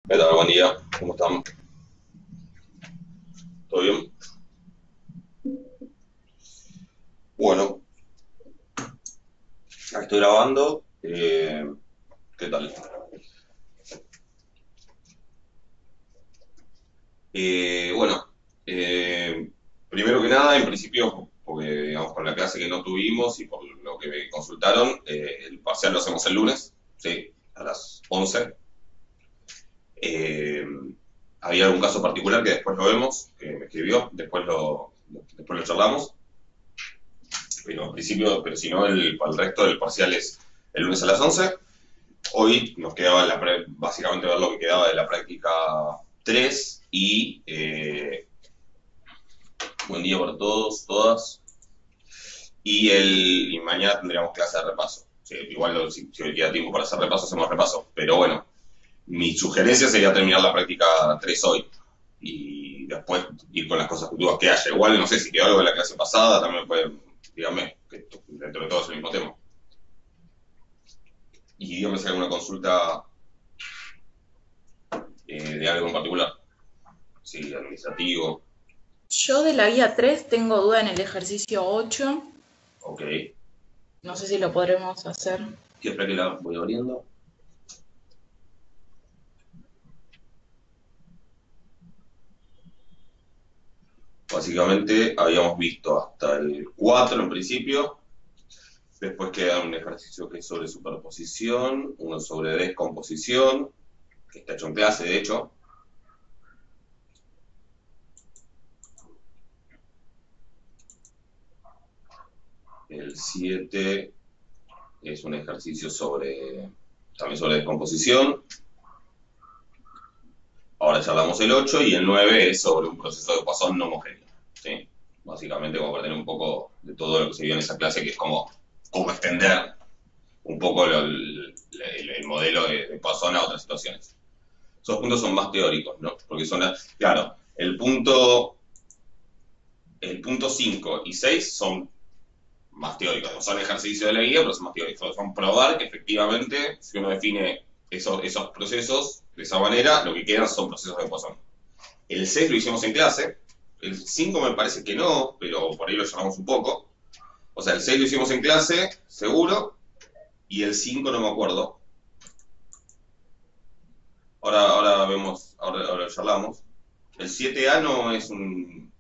¿Qué tal? Buen día, ¿cómo estamos? ¿Todo bien? Bueno, aquí estoy grabando. ¿Qué tal? Bueno, primero que nada, en principio, porque digamos con la clase que no tuvimos y por lo que me consultaron, el parcial lo hacemos el lunes, sí, a las 11. Eh, Había algún caso particular que después lo vemos, que me escribió, después lo charlamos, pero en principio, pero si no, para el resto del parcial es el lunes a las 11. Hoy nos quedaba básicamente ver lo que quedaba de la práctica 3 y buen día para todos, todas. Y mañana tendríamos clase de repaso. Sí, igual si hoy queda tiempo para hacer repaso, hacemos repaso. Pero bueno, mi sugerencia sería terminar la práctica 3 hoy y después ir con las cosas futuras que haya. Igual no sé si quedó algo de la clase pasada, también pueden, díganme, que dentro de todo es el mismo tema. Y díganme si hay alguna consulta de algo en particular. Sí, administrativo. Yo de la guía 3 tengo duda en el ejercicio 8. Ok. No sé si lo podremos hacer. Siempre que la voy abriendo. Básicamente habíamos visto hasta el 4 en principio. Después queda un ejercicio que es sobre superposición, uno sobre descomposición, que está hecho en clase, de hecho. El 7 es un ejercicio también sobre descomposición. Ahora charlamos el 8 y el 9 es sobre un proceso de Poisson no homogéneo. ¿Sí? Básicamente como para tener un poco de todo lo que se vio en esa clase, que es como extender un poco el modelo de Poisson a otras situaciones. Esos puntos son más teóricos, ¿no? Porque claro, el punto 5 y 6 son más teóricos, no son ejercicios de la guía, pero son más teóricos. Son probar que efectivamente, si uno define esos procesos de esa manera, lo que quedan son procesos de Poisson. El 6 lo hicimos en clase, el 5 me parece que no, pero por ahí lo llamamos un poco. O sea, el 6 lo hicimos en clase, seguro, y el 5 no me acuerdo. Ahora vemos, ahora charlamos. El 7A no es un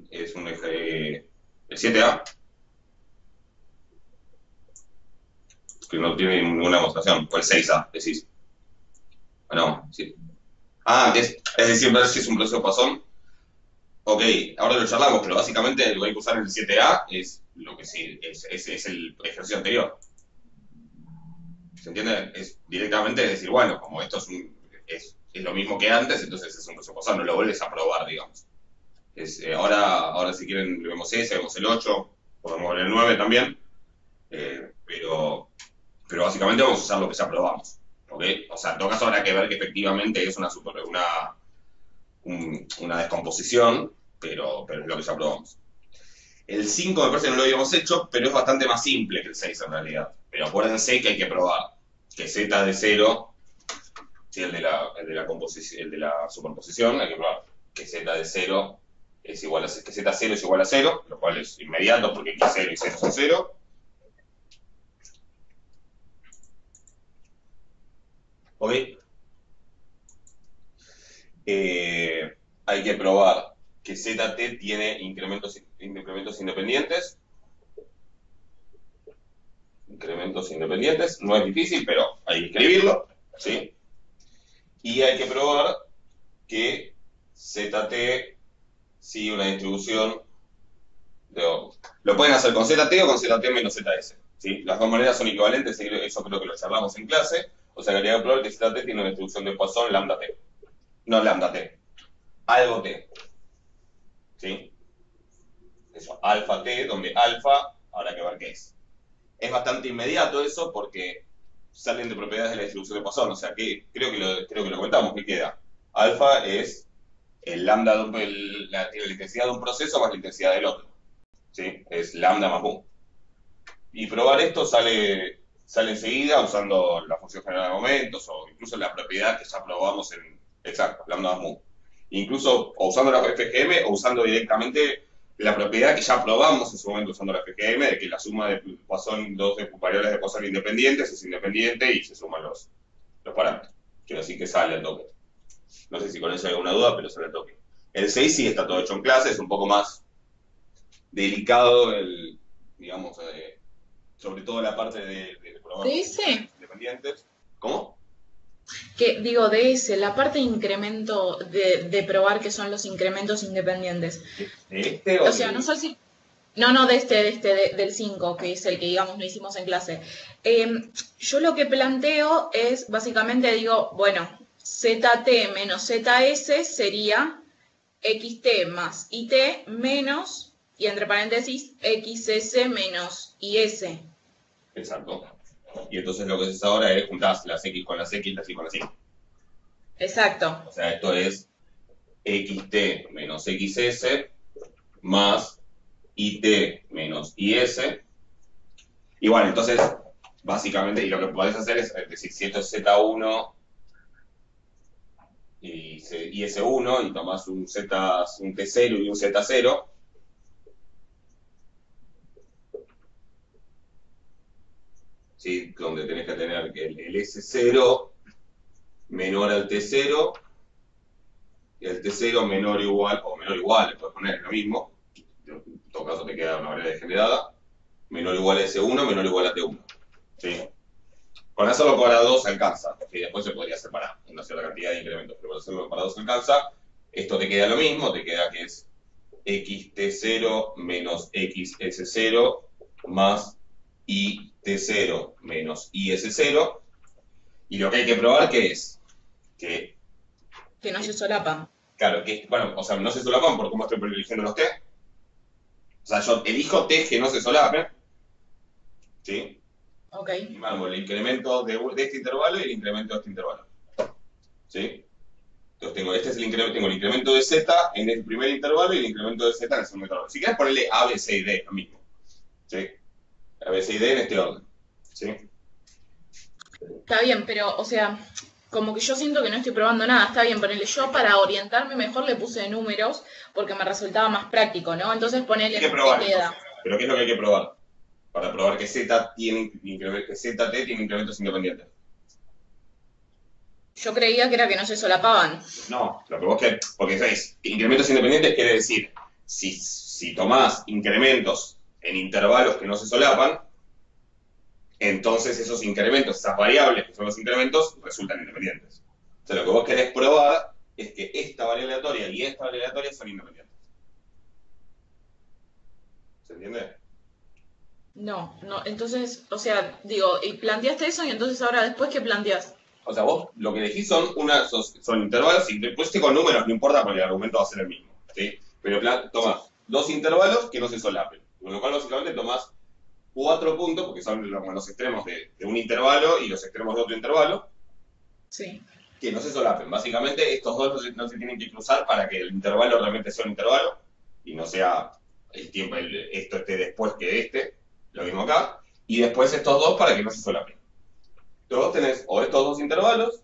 eje. El 7A, que no tiene ninguna demostración. O el 6A, decís. Ah, no, sí. Ah, es decir, ver si es un proceso Poisson. Ok, ahora lo charlamos, pero básicamente lo que hay que usar en el 7A es lo que sí, es el ejercicio anterior. ¿Se entiende? Es directamente decir, bueno, como esto es lo mismo que antes, entonces es un proceso Poisson, no lo vuelves a probar, digamos. Ahora si quieren vemos ese, vemos el 8, podemos ver el 9 también, pero básicamente vamos a usar lo que ya probamos. ¿Ok? O sea, en todo caso habrá que ver que efectivamente es una descomposición, pero es lo que ya probamos. El 5 me parece que no lo habíamos hecho, pero es bastante más simple que el 6 en realidad. Pero acuérdense que hay que probar que z de 0, ¿sí? el de la superposición, hay que probar que z de 0 es igual a que z0 es igual a 0, lo cual es inmediato porque x0 y 0 son 0. ¿Ok? Hay que probar que zt tiene incrementos independientes. Incrementos independientes, no es difícil, pero hay que escribirlo, ¿sí? Y hay que probar que ZT sigue una distribución lo pueden hacer con ZT o con ZT menos ZS, ¿sí? Las dos maneras son equivalentes, eso creo que lo charlamos en clase, o sea que habría que probar que ZT tiene una distribución de Poisson lambda T. No lambda T, algo T, ¿sí? Eso, alfa T, donde alfa habrá que ver qué es. Es bastante inmediato eso porque salen de propiedades de la distribución de Poisson, o sea que creo que lo comentamos, ¿qué queda? Alfa es el lambda la intensidad de un proceso más la intensidad del otro, ¿sí? Es lambda más 1. Y probar esto sale sale enseguida usando la función general de momentos o incluso la propiedad que ya probamos en, exacto, lambda mu. Incluso o usando la FGM o usando directamente la propiedad que ya probamos en su momento usando la FGM de que la suma de Poisson, dos de variables de Poisson independientes es independiente y se suman los parámetros. Quiero decir que sale al toque. No sé si con eso hay alguna duda, pero sale al toque. El 6 sí está todo hecho en clase, es un poco más delicado, digamos, sobre todo la parte de probar De ese, independientes. ¿Cómo? que digo, de ese, la parte de incremento, de probar que son los incrementos independientes. ¿De este o O sea, no sé si... No, no, del 5 que es el que, digamos, no hicimos en clase. Yo lo que planteo es, básicamente digo, bueno, ZT menos ZS sería XT más IT menos, y entre paréntesis, XS menos IS. Exacto. Y entonces lo que haces ahora es juntar las X con las X, las Y con las Y. Exacto. O sea, esto es XT menos XS más IT menos IS. Y bueno, entonces, básicamente, y lo que podés hacer es decir, si esto es Z1 y S1 y tomás un T0 y un Z0, ¿sí? Donde tenés que tener el S0 menor al T0 y el T0 menor o menor igual, le puedes poner lo mismo, en todo caso te queda una variable degenerada, menor o igual a S1, menor o igual a T1. ¿Sí? Con hacerlo para 2 alcanza, y después se podría separar una cierta cantidad de incrementos, pero para hacerlo para 2 alcanza, esto te queda lo mismo, te queda que es xt0 menos xs0 más it0 menos is0, y lo que hay que probar que es que, Que no se solapan. claro, que, bueno, o sea, no se solapan por cómo estoy eligiendo los t. O sea, yo elijo t que no se solapen, ¿sí? Ok. Y mando el incremento de este intervalo y el incremento de este intervalo, ¿sí? Entonces tengo el incremento de z en el primer intervalo y el incremento de z en el segundo intervalo. Si quieres ponerle A, B, C y D, lo mismo, ¿sí? A, B, C y D en este orden, ¿sí? Está bien, pero, o sea, como que yo siento que no estoy probando nada. Está bien, ponele yo para orientarme mejor le puse números porque me resultaba más práctico, ¿no? Entonces ponele Hay que me probar queda. entonces. ¿Pero qué es lo que hay que probar? Para probar que ZT tiene incrementos independientes. Yo creía que era que no se solapaban. No, lo que vos querés, porque ¿sabes? Incrementos independientes quiere decir, si tomás incrementos en intervalos que no se solapan, entonces esos incrementos, esas variables que son los incrementos, resultan independientes. O sea, lo que vos querés probar es que esta variable aleatoria y esta variable aleatoria son independientes. ¿Se entiende? No, no, entonces, o sea, digo, y planteaste eso y entonces ahora después, ¿qué planteas? O sea, vos lo que elegís son intervalos y después con números no importa porque el argumento va a ser el mismo, ¿sí? Pero tomás dos intervalos que no se solapen, con lo cual básicamente tomás 4 puntos, porque son los extremos de un intervalo y los extremos de otro intervalo, Sí. que no se solapen. Básicamente estos dos no se tienen que cruzar para que el intervalo realmente sea un intervalo y no sea el tiempo, esto esté después que este, lo mismo acá, y después estos dos para que no se solapen. Entonces vos tenés o estos dos intervalos,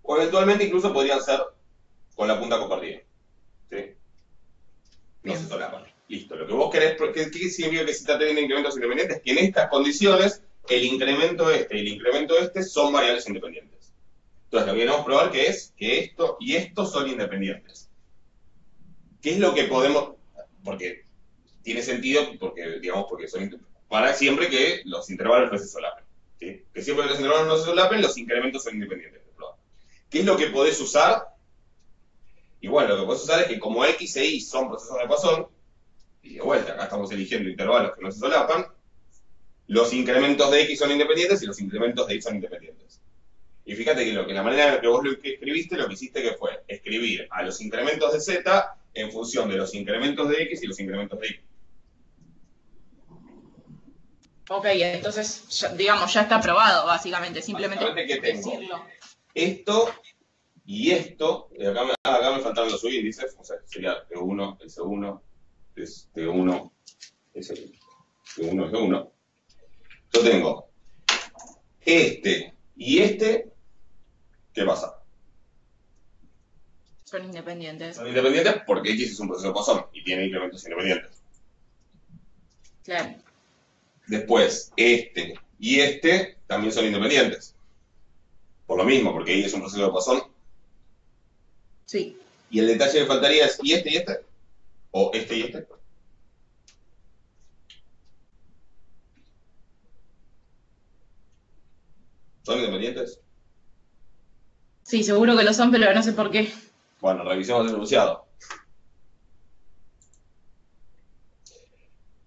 o eventualmente incluso podrían ser con la punta compartida. ¿Sí? No Bien. se solapan. Listo. Lo que vos querés, ¿qué significa que si está teniendo incrementos independientes? Que en estas condiciones el incremento este y el incremento este son variables independientes. Entonces lo que queremos probar que es que esto y esto son independientes. ¿Qué es lo que podemos...? Porque tiene sentido, porque son para siempre que los intervalos no se solapen. ¿Sí? Que siempre que los intervalos no se solapen, los incrementos son independientes. ¿Qué es lo que podés usar? Y bueno, lo que podés usar es que como X e Y son procesos de Poisson, y de vuelta, acá estamos eligiendo intervalos que no se solapan, los incrementos de X son independientes y los incrementos de Y son independientes. Y fíjate que la manera en la que vos lo escribiste, lo que hiciste que fue escribir a los incrementos de Z en función de los incrementos de X y los incrementos de Y. Ok, entonces, digamos, ya está aprobado, básicamente. Simplemente ¿Qué tengo? decirlo. Esto y esto, y acá me faltaron los subíndices, o sea, sería T1, S1, T1, S1, T1, S1. Yo tengo Este y este, ¿qué pasa? Son independientes. Son independientes porque X es un proceso de Poisson y tiene incrementos independientes. Claro. Después, este y este también son independientes. Por lo mismo, porque Y es un proceso de Poisson. Sí. Y el detalle que faltaría es ¿y este y este? ¿O este y este? ¿Son independientes? Sí, seguro que lo son, pero no sé por qué. Bueno, revisemos el enunciado.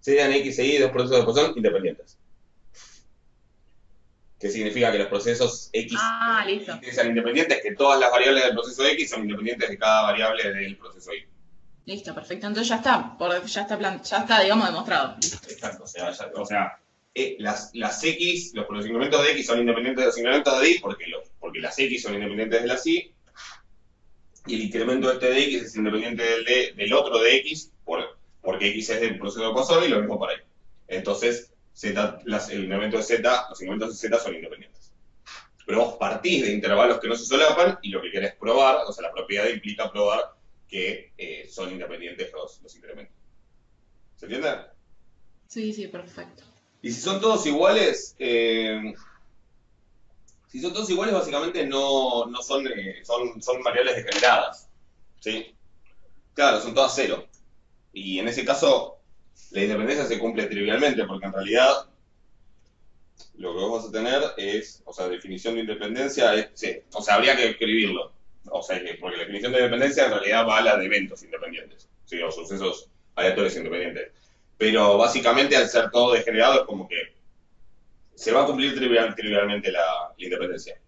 Serían X e Y dos procesos de Poisson independientes. ¿Qué significa? Que los procesos X Listo. sean independientes, que todas las variables del proceso X son independientes de cada variable del proceso Y. Listo, perfecto. Entonces ya está, ya está, digamos, demostrado. Exacto, las X, los incrementos de X son independientes de los incrementos de Y porque las X son independientes de las Y, y el incremento este de X es independiente del otro de X, porque X es del proceso de Poisson y lo mismo para Y. Entonces, el incremento de Z, los incrementos de Z son independientes. Pero vos partís de intervalos que no se solapan y lo que querés probar, o sea, la propiedad implica probar que son independientes los incrementos. ¿Se entiende? Sí, sí, perfecto. Y si son todos iguales, básicamente no son variables degeneradas. ¿Sí? Claro, son todas cero. Y en ese caso, la independencia se cumple trivialmente, porque en realidad lo que vos vas a tener es, o sea, definición de independencia es, sí, o sea, habría que escribirlo. O sea, porque la definición de independencia en realidad va a la de eventos independientes, ¿sí? O sucesos aleatorios independientes. Pero básicamente al ser todo degenerado es como que se va a cumplir trivialmente la independencia.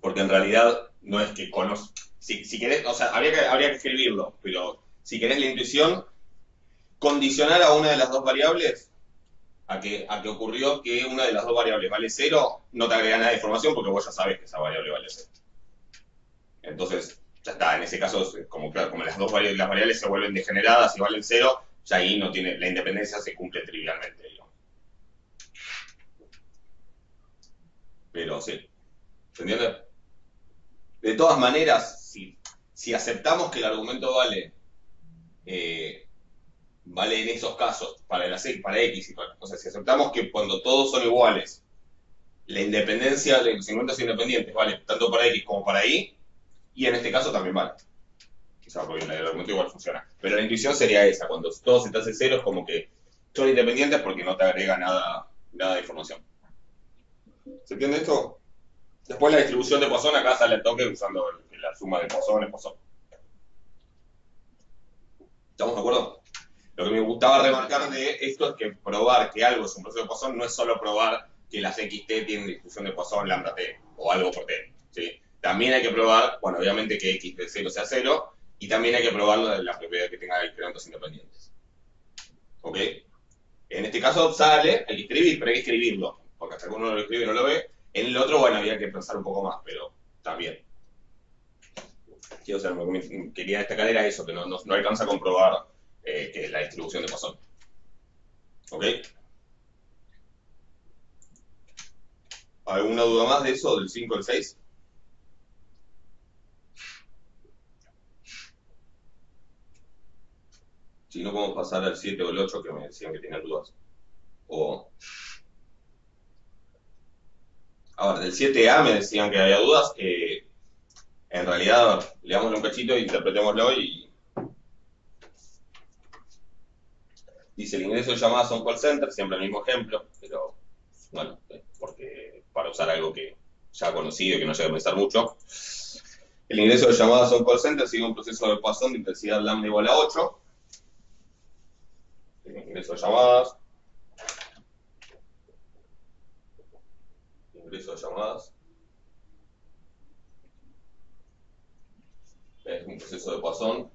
Porque en realidad no es que conozcas. Si querés, o sea, habría que escribirlo, pero si querés la intuición, condicionar a una de las dos variables a que ocurrió que una de las dos variables vale 0, no te agrega nada de información porque vos ya sabes que esa variable vale 0. Entonces, ya está, en ese caso, como las variables se vuelven degeneradas y valen 0, ya ahí no tiene, la independencia se cumple trivialmente, digamos. Pero sí, ¿se entiende? De todas maneras, si aceptamos que el argumento vale en esos casos, para X, o sea, si aceptamos que cuando todos son iguales, la independencia de los incrementos independientes vale tanto para X como para Y, y en este caso también vale. O sea, porque el argumento igual funciona. Pero la intuición sería esa, cuando todo se te hace cero es como que son independientes porque no te agrega nada de información. ¿Se entiende esto? Después la distribución de Poisson acá sale al toque usando la suma de Poisson es Poisson. ¿Estamos de acuerdo? Lo que me gustaba remarcar de esto es que probar que algo es un proceso de Poisson no es solo probar que las XT tienen distribución de Poisson lambda T o algo por T. ¿Sí? También hay que probar, bueno, obviamente que X de 0 sea 0 y también hay que probar la propiedad que tenga incrementos independientes. ¿Ok? En este caso sale, hay que escribir, pero hay que escribirlo, porque hasta que uno lo escribe y no lo ve. En el otro, bueno, había que pensar un poco más, pero también. Sí, o sea, lo que quería destacar era eso, que no alcanza a comprobar que la distribución de Poisson. ¿Ok? ¿Alguna duda más de eso, del 5 al 6? Si no, podemos pasar al 7 o el 8 que me decían que tenían dudas. A ver, del 7A me decían que había dudas. En realidad, leámoslo un cachito, interpretémoslo y... Dice, el ingreso de llamadas a un call center, siempre el mismo ejemplo, pero bueno, porque para usar algo que ya conocido y que no llega a pensar mucho. El ingreso de llamadas a un call center sigue un proceso de Poisson de intensidad lambda igual a 8. El ingreso de llamadas. Ingreso de llamadas. Es un proceso de Poisson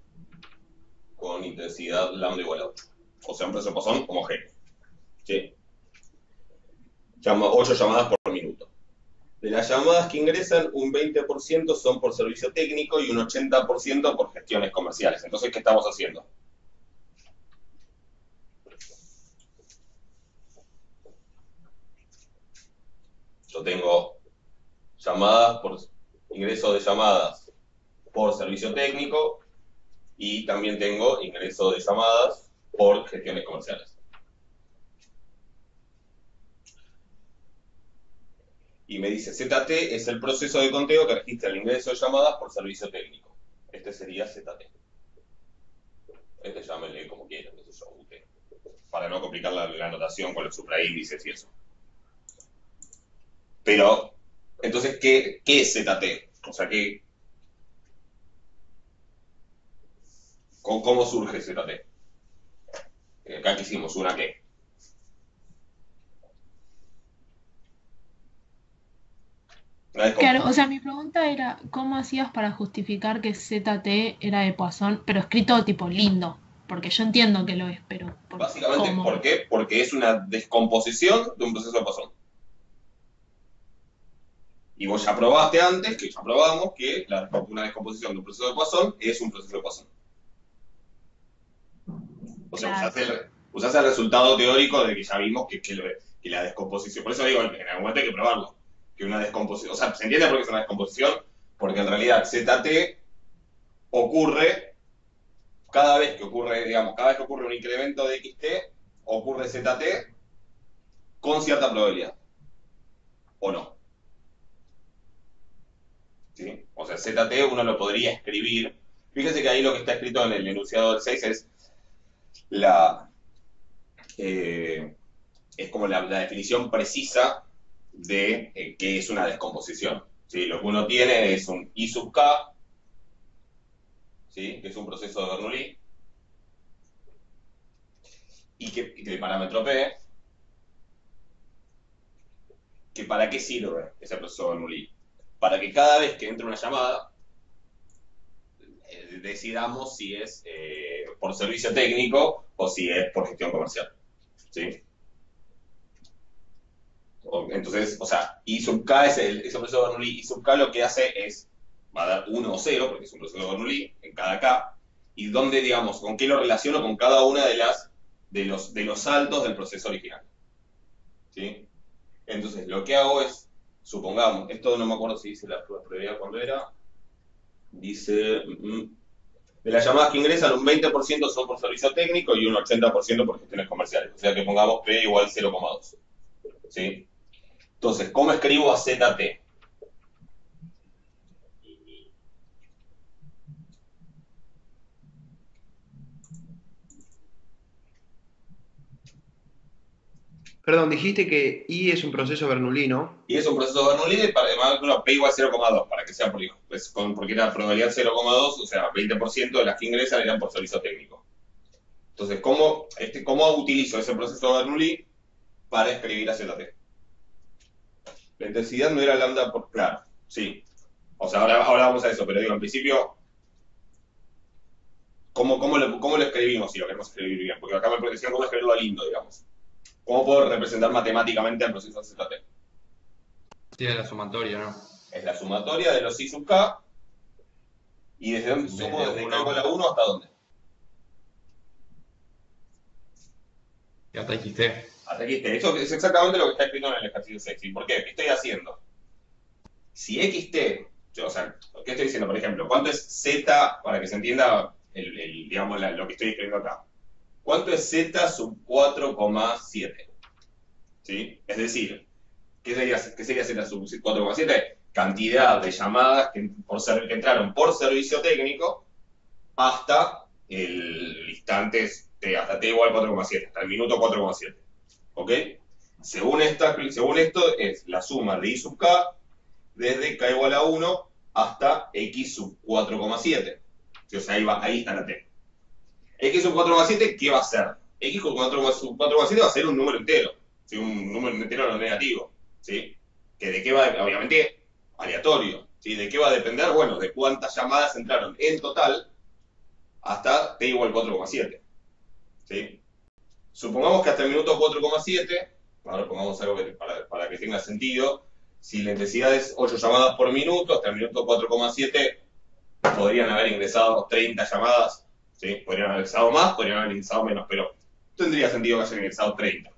con intensidad lambda igual a 8. O sea, un proceso de Poisson homogéneo. ¿Sí? 8 llamadas por minuto. De las llamadas que ingresan, un 20% son por servicio técnico y un 80% por gestiones comerciales. Entonces, ¿qué estamos haciendo? yo tengo ingreso de llamadas por servicio técnico y también tengo ingreso de llamadas por gestiones comerciales. Y me dice, ZT es el proceso de conteo que registra el ingreso de llamadas por servicio técnico. Este sería ZT. Llámenle como quieran, qué sé yo, UT. Para no complicar la anotación con los supraíndices y eso. Pero, entonces, ¿qué es ZT? O sea, ¿cómo surge ZT? Acá que hicimos una ¿qué? Claro, o sea, mi pregunta era, ¿cómo hacías para justificar que ZT era de Poisson, pero escrito tipo lindo? Porque yo entiendo que lo es, pero Básicamente, ¿cómo? ¿por qué? Porque es una descomposición de un proceso de Poisson. Y vos ya probaste antes, que ya probamos, que una descomposición de un proceso de Poisson es un proceso de Poisson. O sea, Claro. usás el resultado teórico de que ya vimos que la descomposición, por eso digo, en algún momento hay que probarlo, que una descomposición, o sea, ¿se entiende por qué es una descomposición? Porque en realidad ZT ocurre cada vez que ocurre un incremento de XT, ocurre ZT con cierta probabilidad. ¿O no? ¿Sí? O sea, ZT uno lo podría escribir. Fíjese que ahí lo que está escrito en el enunciado del 6 es es como la definición precisa de qué es una descomposición. ¿Sí? Lo que uno tiene es un I sub K, ¿sí? Que es un proceso de Bernoulli, y que el parámetro P, que ¿para qué sirve ese proceso de Bernoulli? Para que cada vez que entre una llamada, decidamos si es por servicio técnico o si es por gestión comercial. ¿Sí? Entonces, o sea, I sub K es ese proceso de Bernoulli. I sub K lo que hace es, va a dar 1 o 0, porque es un proceso de Bernoulli en cada K, y donde, digamos, con qué lo relaciono con cada una de los saltos del proceso original. ¿Sí? Entonces, lo que hago es, supongamos, esto no me acuerdo si dice la probabilidad cuando era, dice, de las llamadas que ingresan, un 20% son por servicio técnico y un 80% por gestiones comerciales. O sea que pongamos P igual 0,2. ¿Sí? Entonces, ¿cómo escribo a ZT? Perdón, dijiste que I es un proceso bernoulli. Y es un proceso de Bernoulli, bueno, P igual 0,2, para que sea porque era probabilidad 0,2, o sea, 20% de las que ingresan eran por servicio técnico. Entonces, ¿cómo utilizo ese proceso de Bernoulli para escribir a ZT? La intensidad no era lambda por claro, sí. O sea, ahora vamos a eso, pero digo, en principio, ¿cómo lo escribimos si lo queremos escribir bien? Porque acá me decían cómo escribirlo a lindo, digamos. ¿Cómo puedo representar matemáticamente el proceso de ZT? Tiene la sumatoria, ¿no? Es la sumatoria de los I sub K. ¿Y desde dónde sumo? ¿Desde K igual a 1 hasta dónde? Y hasta XT. Hasta aquí está. Eso es exactamente lo que está escrito en el ejercicio 6. ¿Y por qué? ¿Qué estoy haciendo? Si XT, o sea, ¿qué estoy diciendo? Por ejemplo, ¿cuánto es Z, para que se entienda digamos, lo que estoy escribiendo acá? ¿Cuánto es Z sub 4,7? ¿Sí? Es decir, ¿qué sería Z sub 4,7? Cantidad de llamadas que entraron por servicio técnico hasta el instante, hasta T igual 4,7, hasta el minuto 4,7. ¿Ok? Según esto, es la suma de I sub K desde K igual a 1 hasta X sub 4,7. O sea, ahí está la T. X sub 4,7, ¿qué va a ser? X sub 4,7 va a ser un número entero. ¿Sí? Un número entero no negativo. ¿Sí? ¿Que de qué va? Obviamente, aleatorio. ¿Sí? ¿De qué va a depender? Bueno, de cuántas llamadas entraron en total hasta T igual 4,7. ¿Sí? Supongamos que hasta el minuto 4,7, ahora pongamos algo para que tenga sentido, si la intensidad es 8 llamadas por minuto, hasta el minuto 4,7 podrían haber ingresado 30 llamadas, ¿sí? Podrían haber ingresado más, podrían haber ingresado menos, pero tendría sentido que hayan ingresado 30.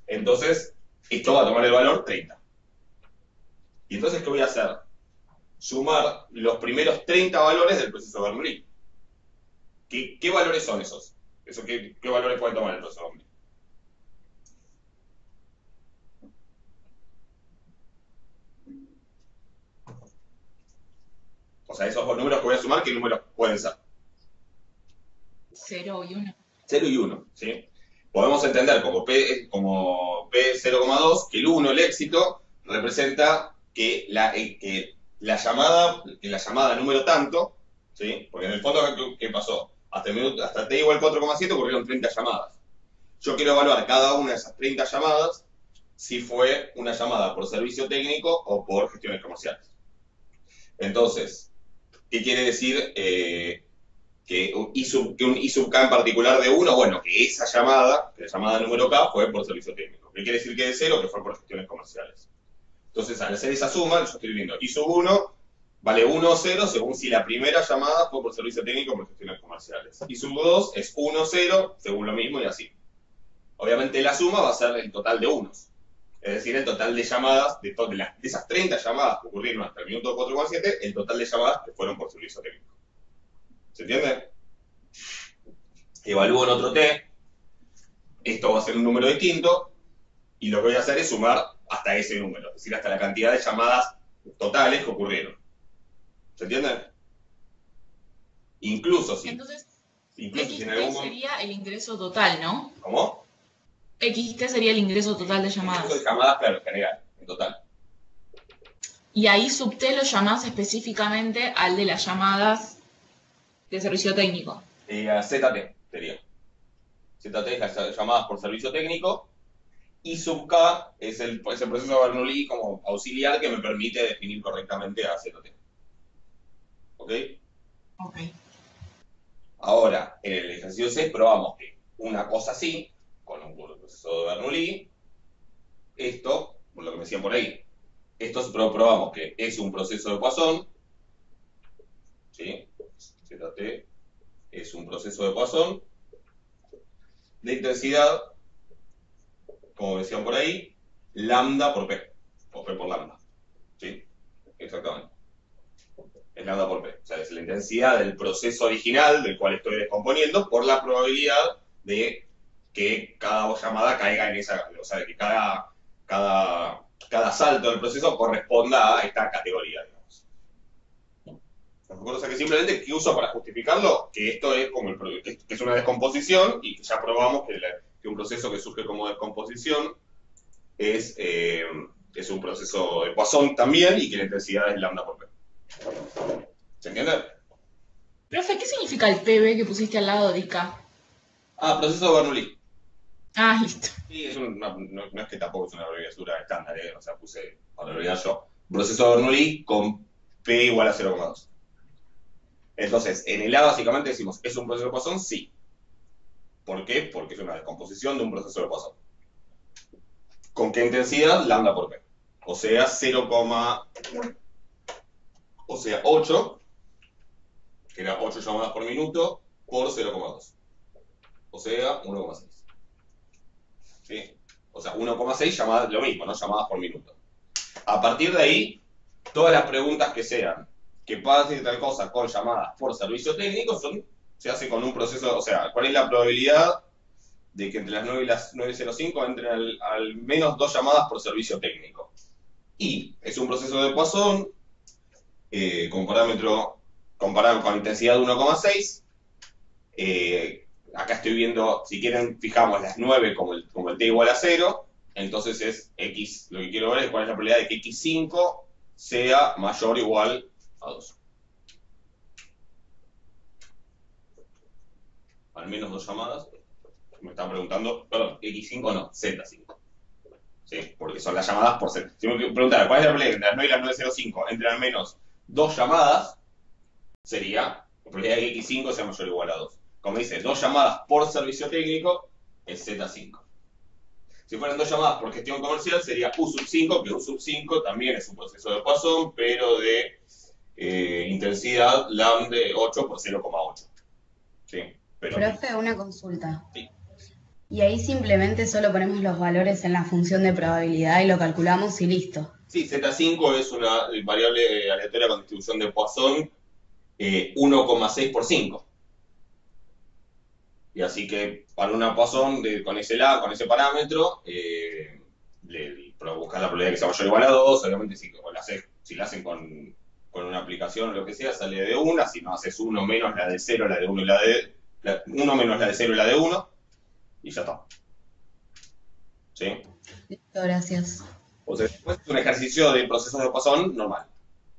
Entonces, esto va a tomar el valor 30. Y entonces, ¿qué voy a hacer? Sumar los primeros 30 valores del proceso Bernoulli. ¿Qué valores son esos? ¿Qué valores puede tomar el proceso Bernoulli? O sea, esos números que voy a sumar, ¿qué números pueden ser? 0 y 1. 0 y 1, ¿sí? Podemos entender como P0,2 que el 1, el éxito, representa que la llamada número tanto, ¿sí? Porque en el fondo, ¿qué pasó? Hasta t igual 4,7 ocurrieron 30 llamadas. Yo quiero evaluar cada una de esas 30 llamadas si fue una llamada por servicio técnico o por gestiones comerciales. Entonces, ¿qué quiere decir que un I sub K en particular de 1? Bueno, que esa llamada, que la llamada número K, fue por servicio técnico. ¿Qué quiere decir que de 0? Que fue por gestiones comerciales. Entonces, al hacer esa suma, yo estoy viendo I sub 1 vale 1 o 0 según si la primera llamada fue por servicio técnico o por gestiones comerciales. I sub 2 es 1 o 0 según lo mismo y así. Obviamente la suma va a ser el total de unos. Es decir, el total de llamadas, de esas 30 llamadas que ocurrieron hasta el minuto 4,7, el total de llamadas que fueron por servicio técnico. ¿Se entiende? Evalúo en otro T, esto va a ser un número distinto, y lo que voy a hacer es sumar hasta ese número, es decir, hasta la cantidad de llamadas totales que ocurrieron. ¿Se entiende? Incluso si XT en algún momento... sería el ingreso total, ¿no? ¿Cómo? XT sería el ingreso total de llamadas. El ingreso de llamadas, claro, en general, en total. Y ahí sub T lo llamás específicamente al de las llamadas de servicio técnico. ZT sería. ZT es las llamadas por servicio técnico. Y sub K es el proceso de Bernoulli como auxiliar que me permite definir correctamente a ZT. ¿Ok? Ok. Ahora, en el ejercicio 6 probamos que una cosa así, con un proceso de Bernoulli, esto, por lo que me decían por ahí, esto probamos que es un proceso de Poisson, ¿sí? ZT es un proceso de Poisson de intensidad, como decían por ahí, lambda por P, o P por lambda, ¿sí? Exactamente. Es lambda por P, o sea, es la intensidad del proceso original del cual estoy descomponiendo por la probabilidad de que cada llamada caiga en esa, o sea, de que cada salto del proceso corresponda a esta categoría, digamos. O sea, que simplemente, ¿qué uso para justificarlo? Que esto es como que es una descomposición y que ya probamos que un proceso que surge como descomposición es un proceso de Poisson también y que la intensidad es lambda por P. ¿Se entiende? Profe, ¿qué significa el PB que pusiste al lado de IK? Proceso de Bernoulli. Ah, listo. Sí, no es que tampoco es una abreviatura estándar, o sea, puse para abreviar yo. Proceso de Bernoulli con P igual a 0,2. Entonces, en el A básicamente decimos, ¿es un proceso de Poisson? Sí. ¿Por qué? Porque es una descomposición de un proceso de Poisson. ¿Con qué intensidad? Lambda por P. O sea, 8, que era 8 llamadas por minuto, por 0,2. O sea, 1,6. ¿Sí? O sea, 1,6 llamadas, lo mismo, ¿no? Llamadas por minuto. A partir de ahí, todas las preguntas que sean que pase tal cosa con llamadas por servicio técnico se hace con un proceso, o sea, ¿cuál es la probabilidad de que entre las 9 y las 9:05 entren al menos 2 llamadas por servicio técnico? Y es un proceso de Poisson con parámetro comparado con intensidad de 1,6. Acá estoy viendo, si quieren, fijamos las 9 como el t igual a 0, entonces es x, lo que quiero ver es cuál es la probabilidad de que x5 sea mayor o igual a 2. Al menos 2 llamadas, me están preguntando, perdón, x5 no, z5. ¿Sí? Porque son las llamadas por z. Si me preguntan cuál es la probabilidad entre las 9 y las 9:05 entre al menos 2 llamadas, sería la probabilidad de que x5 sea mayor o igual a 2. Como dice, 2 llamadas por servicio técnico es Z5. Si fueran 2 llamadas por gestión comercial, sería U sub 5, que U sub 5 también es un proceso de Poisson, pero de intensidad lambda 8 por 0,8. ¿Sí? Profe, una consulta. Sí. Y ahí simplemente solo ponemos los valores en la función de probabilidad y lo calculamos y listo. Sí, Z5 es una variable aleatoria con distribución de Poisson 1,6 por 5. Y así que para una Poisson con ese parámetro, buscar la probabilidad de que sea mayor o igual a 2, obviamente si la hacen con una aplicación o lo que sea, sale de 1, si no haces 1 menos la de 0, la de 1 y la de 1 menos la de 0 y la de 1, y ya está. ¿Sí? Listo, gracias. O sea, después es un ejercicio de procesos de Poisson normal.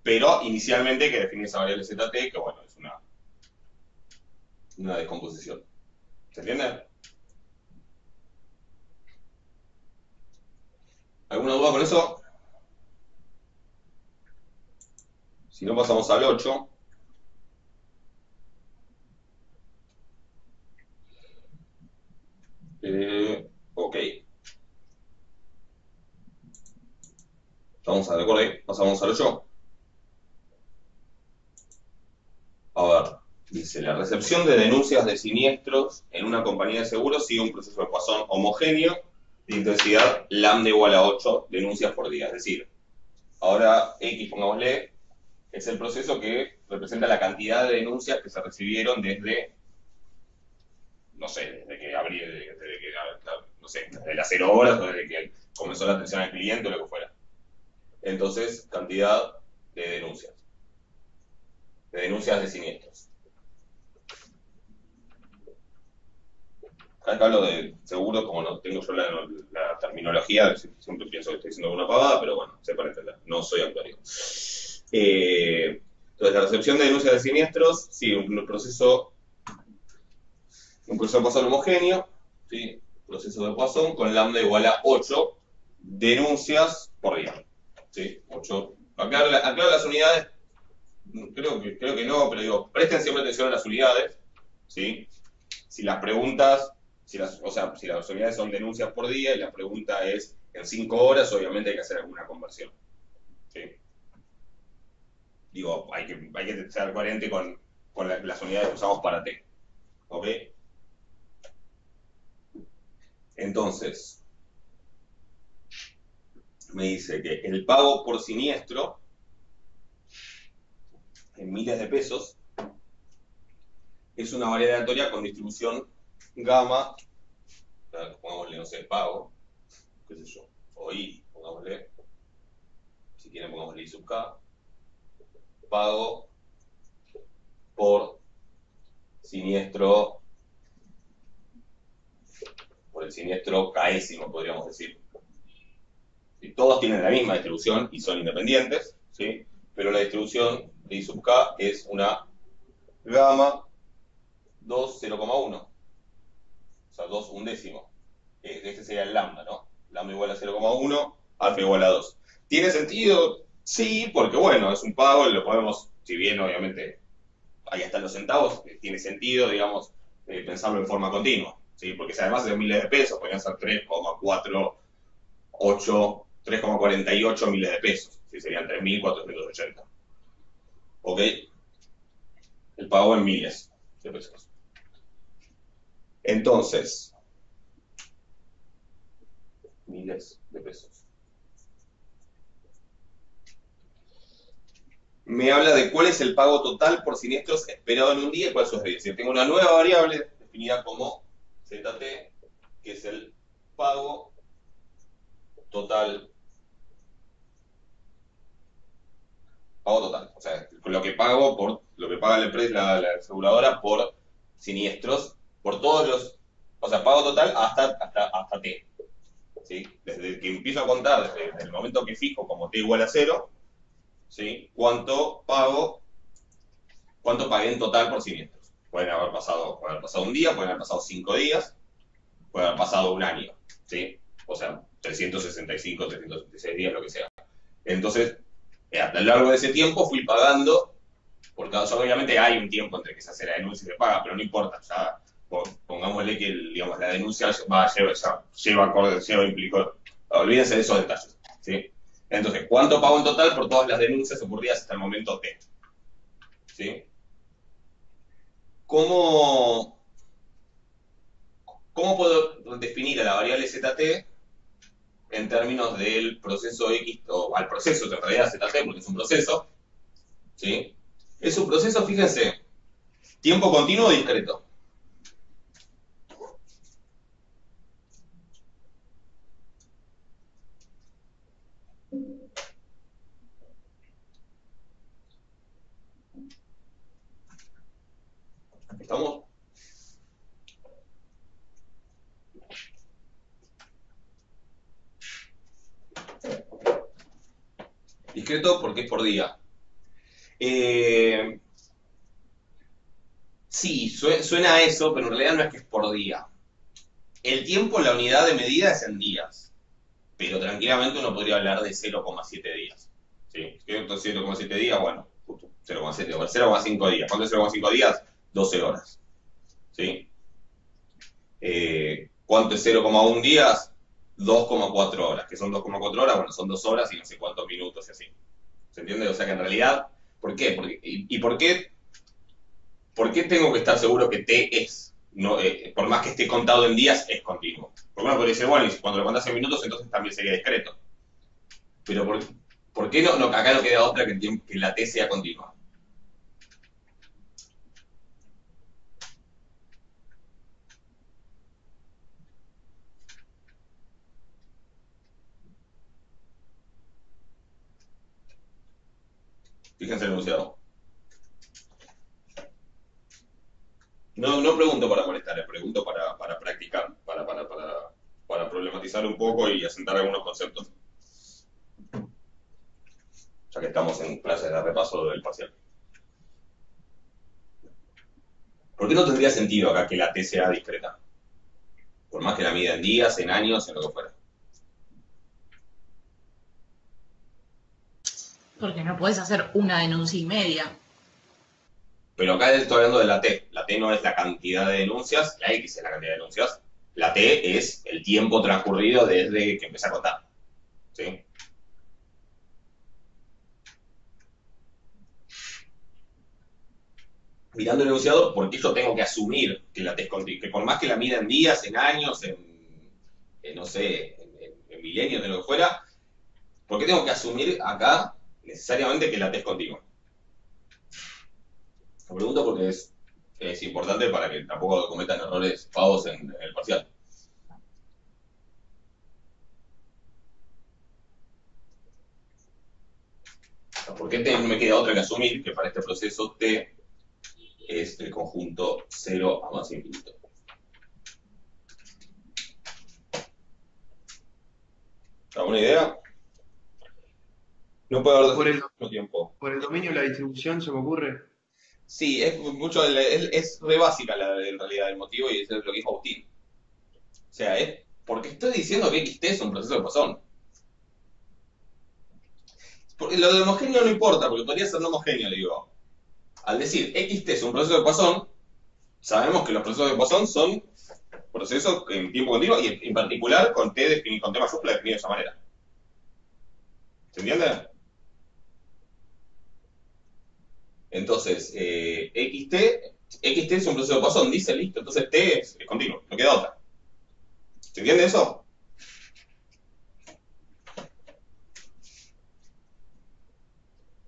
Pero inicialmente hay que definir esa variable ZT, que bueno, es una descomposición. ¿Se entiende? ¿Alguna duda con eso? Si no, pasamos al 8. Ok. Vamos a recordar, pasamos al 8. A ver, dice, la recepción de denuncias de siniestros en una compañía de seguros sigue un proceso de Poisson homogéneo de intensidad lambda igual a 8 denuncias por día. Es decir, ahora X, pongámosle, es el proceso que representa la cantidad de denuncias que se recibieron desde, no sé, desde las 0 horas o desde que comenzó la atención al cliente o lo que fuera. Entonces, cantidad de denuncias de siniestros. Acá hablo de seguros, como no tengo yo la terminología, siempre pienso que estoy diciendo alguna pavada, pero bueno, sé para entender, no soy actuario. Entonces, la recepción de denuncias de siniestros, sí, un proceso de Poisson homogéneo, ¿sí? Proceso de Poisson con lambda igual a 8 denuncias por día. ¿Sí? 8. Aclaro las unidades, creo que no, pero digo, presten siempre atención a las unidades, ¿sí? Si las unidades son denuncias por día y la pregunta es en 5 horas, obviamente hay que hacer alguna conversión. ¿Sí? Digo, hay que ser coherente con las unidades que usamos para T. ¿Ok? Entonces, me dice que el pago por siniestro en miles de pesos es una variable aleatoria con distribución gamma, pongámosle, no sé, pago, qué sé yo, o I, pongámosle, si quieren pongámosle I sub K, pago por siniestro, por el siniestro Késimo, podríamos decir. Y todos tienen la misma distribución y son independientes, ¿sí? Pero la distribución de I sub K es una gamma 2, 0,1. O sea, 2 undécimo. Este sería el lambda, ¿no? Lambda igual a 0,1, alfa igual a 2. ¿Tiene sentido? Sí, porque bueno, es un pago y lo podemos, si bien obviamente ahí están los centavos, tiene sentido, digamos, pensarlo en forma continua, ¿sí? Porque si además de miles de pesos, podrían ser 3,48 miles de pesos, ¿sí? Serían 3.480. ¿Ok? El pago en miles de pesos. Entonces, miles de pesos. Me habla de cuál es el pago total por siniestros esperado en un día y cuál es su desviación. Tengo una nueva variable definida como ZT, que es el pago total. Pago total. O sea, lo que paga la empresa, la aseguradora por siniestros, por todos los. O sea, pago total hasta T. ¿Sí? Desde que empiezo a contar, desde el momento que fijo como T igual a 0, ¿sí? ¿Cuánto pagué en total por siniestros? Puede haber pasado un día, pueden haber pasado 5 días, puede haber pasado un año, ¿sí? O sea, 365, 366 días, lo que sea. Entonces, a lo largo de ese tiempo fui pagando, porque obviamente hay un tiempo entre que se hace la denuncia y se paga, pero no importa, ya pongámosle que digamos, la denuncia lleva implicó, olvídense de esos detalles, ¿sí? Entonces, ¿cuánto pago en total por todas las denuncias ocurridas hasta el momento T? ¿Sí? ¿Cómo ¿Cómo puedo definir a la variable ZT en términos del proceso X, o al proceso, que en realidad es ZT porque es un proceso, ¿sí? Es un proceso, fíjense, tiempo continuo o discreto. ¿Estamos? Discreto porque es por día. Sí, suena a eso, pero en realidad no es que es por día. El tiempo, la unidad de medida es en días, pero tranquilamente uno podría hablar de 0,7 días. ¿Sí? 0,7 días, bueno, 0,7, 0,5 días. ¿Cuánto es 0,5 días? 12 horas. ¿Sí? ¿Cuánto es 0,1 días? 2,4 horas. ¿Qué son 2,4 horas? Bueno, son 2 horas y no sé cuántos minutos y así. ¿Se entiende? O sea que en realidad, ¿por qué? ¿Por qué tengo que estar seguro que T es? No, por más que esté contado en días, es continuo. Porque uno podría decir, bueno, y cuando lo contás en minutos, entonces también sería discreto. Pero ¿por qué no, acá no queda otra que la T sea continua? Fíjense el enunciado. No pregunto para molestar, pregunto para practicar, para problematizar un poco y asentar algunos conceptos. Ya que estamos en clases de repaso del parcial. ¿Por qué no tendría sentido acá que la T sea discreta? Por más que la mida en días, en años, en lo que fuera. Porque no puedes hacer una denuncia y media. Pero acá estoy hablando de la T. La T no es la cantidad de denuncias, la X es la cantidad de denuncias. La T es el tiempo transcurrido desde que empecé a contar. ¿Sí? Mirando el enunciado, ¿por qué yo tengo que asumir que la T es continua? Que por más que la mida en días, en años, no sé, en milenios, de lo que fuera, ¿por qué tengo que asumir acá necesariamente que la T es continua? Lo pregunto porque es importante para que tampoco cometan errores pavos en el parcial. ¿Por qué no me queda otra que asumir que para este proceso T es el conjunto 0 a más infinito? ¿Alguna idea? No puede haber Por el, mucho tiempo. por el dominio de la distribución se me ocurre. Sí, es re básica en realidad el motivo y es lo que dijo Agustín. O sea, es porque estoy diciendo que XT es un proceso de Poisson. Porque lo de homogéneo no importa, porque podría ser no homogéneo, le digo. Al decir XT es un proceso de Poisson, sabemos que los procesos de Poisson son procesos en tiempo continuo y en particular con T mayúscula definido de esa manera. ¿Se entiende? Entonces, XT es un proceso de Poisson, dice listo, entonces T es continuo, no queda otra. ¿Se entiende eso?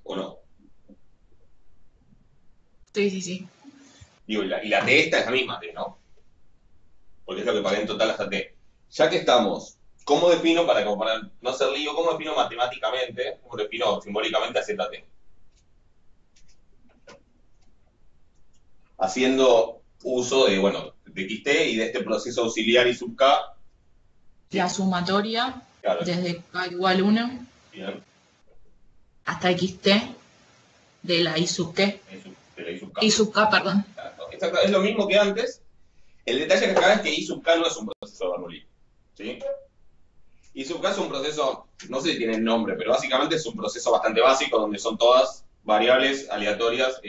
¿O no? Sí. Digo, y la T esta es la misma T, ¿no? Porque es lo que pagué en total hasta T. Ya que estamos, ¿cómo defino, para no hacer lío, cómo defino matemáticamente, cómo defino simbólicamente a ZT? Haciendo uso de, de XT y de este proceso auxiliar I sub K. La sumatoria, Claro. desde K igual 1 Bien. hasta XT de la I sub T. De la I sub K. I sub K, perdón. Claro. Exacto, es lo mismo que antes. El detalle que acá es que I sub K no es un proceso de Bernoulli. ¿Sí? I sub K es un proceso, no sé si tiene nombre, pero básicamente es un proceso bastante básico donde son todas variables aleatorias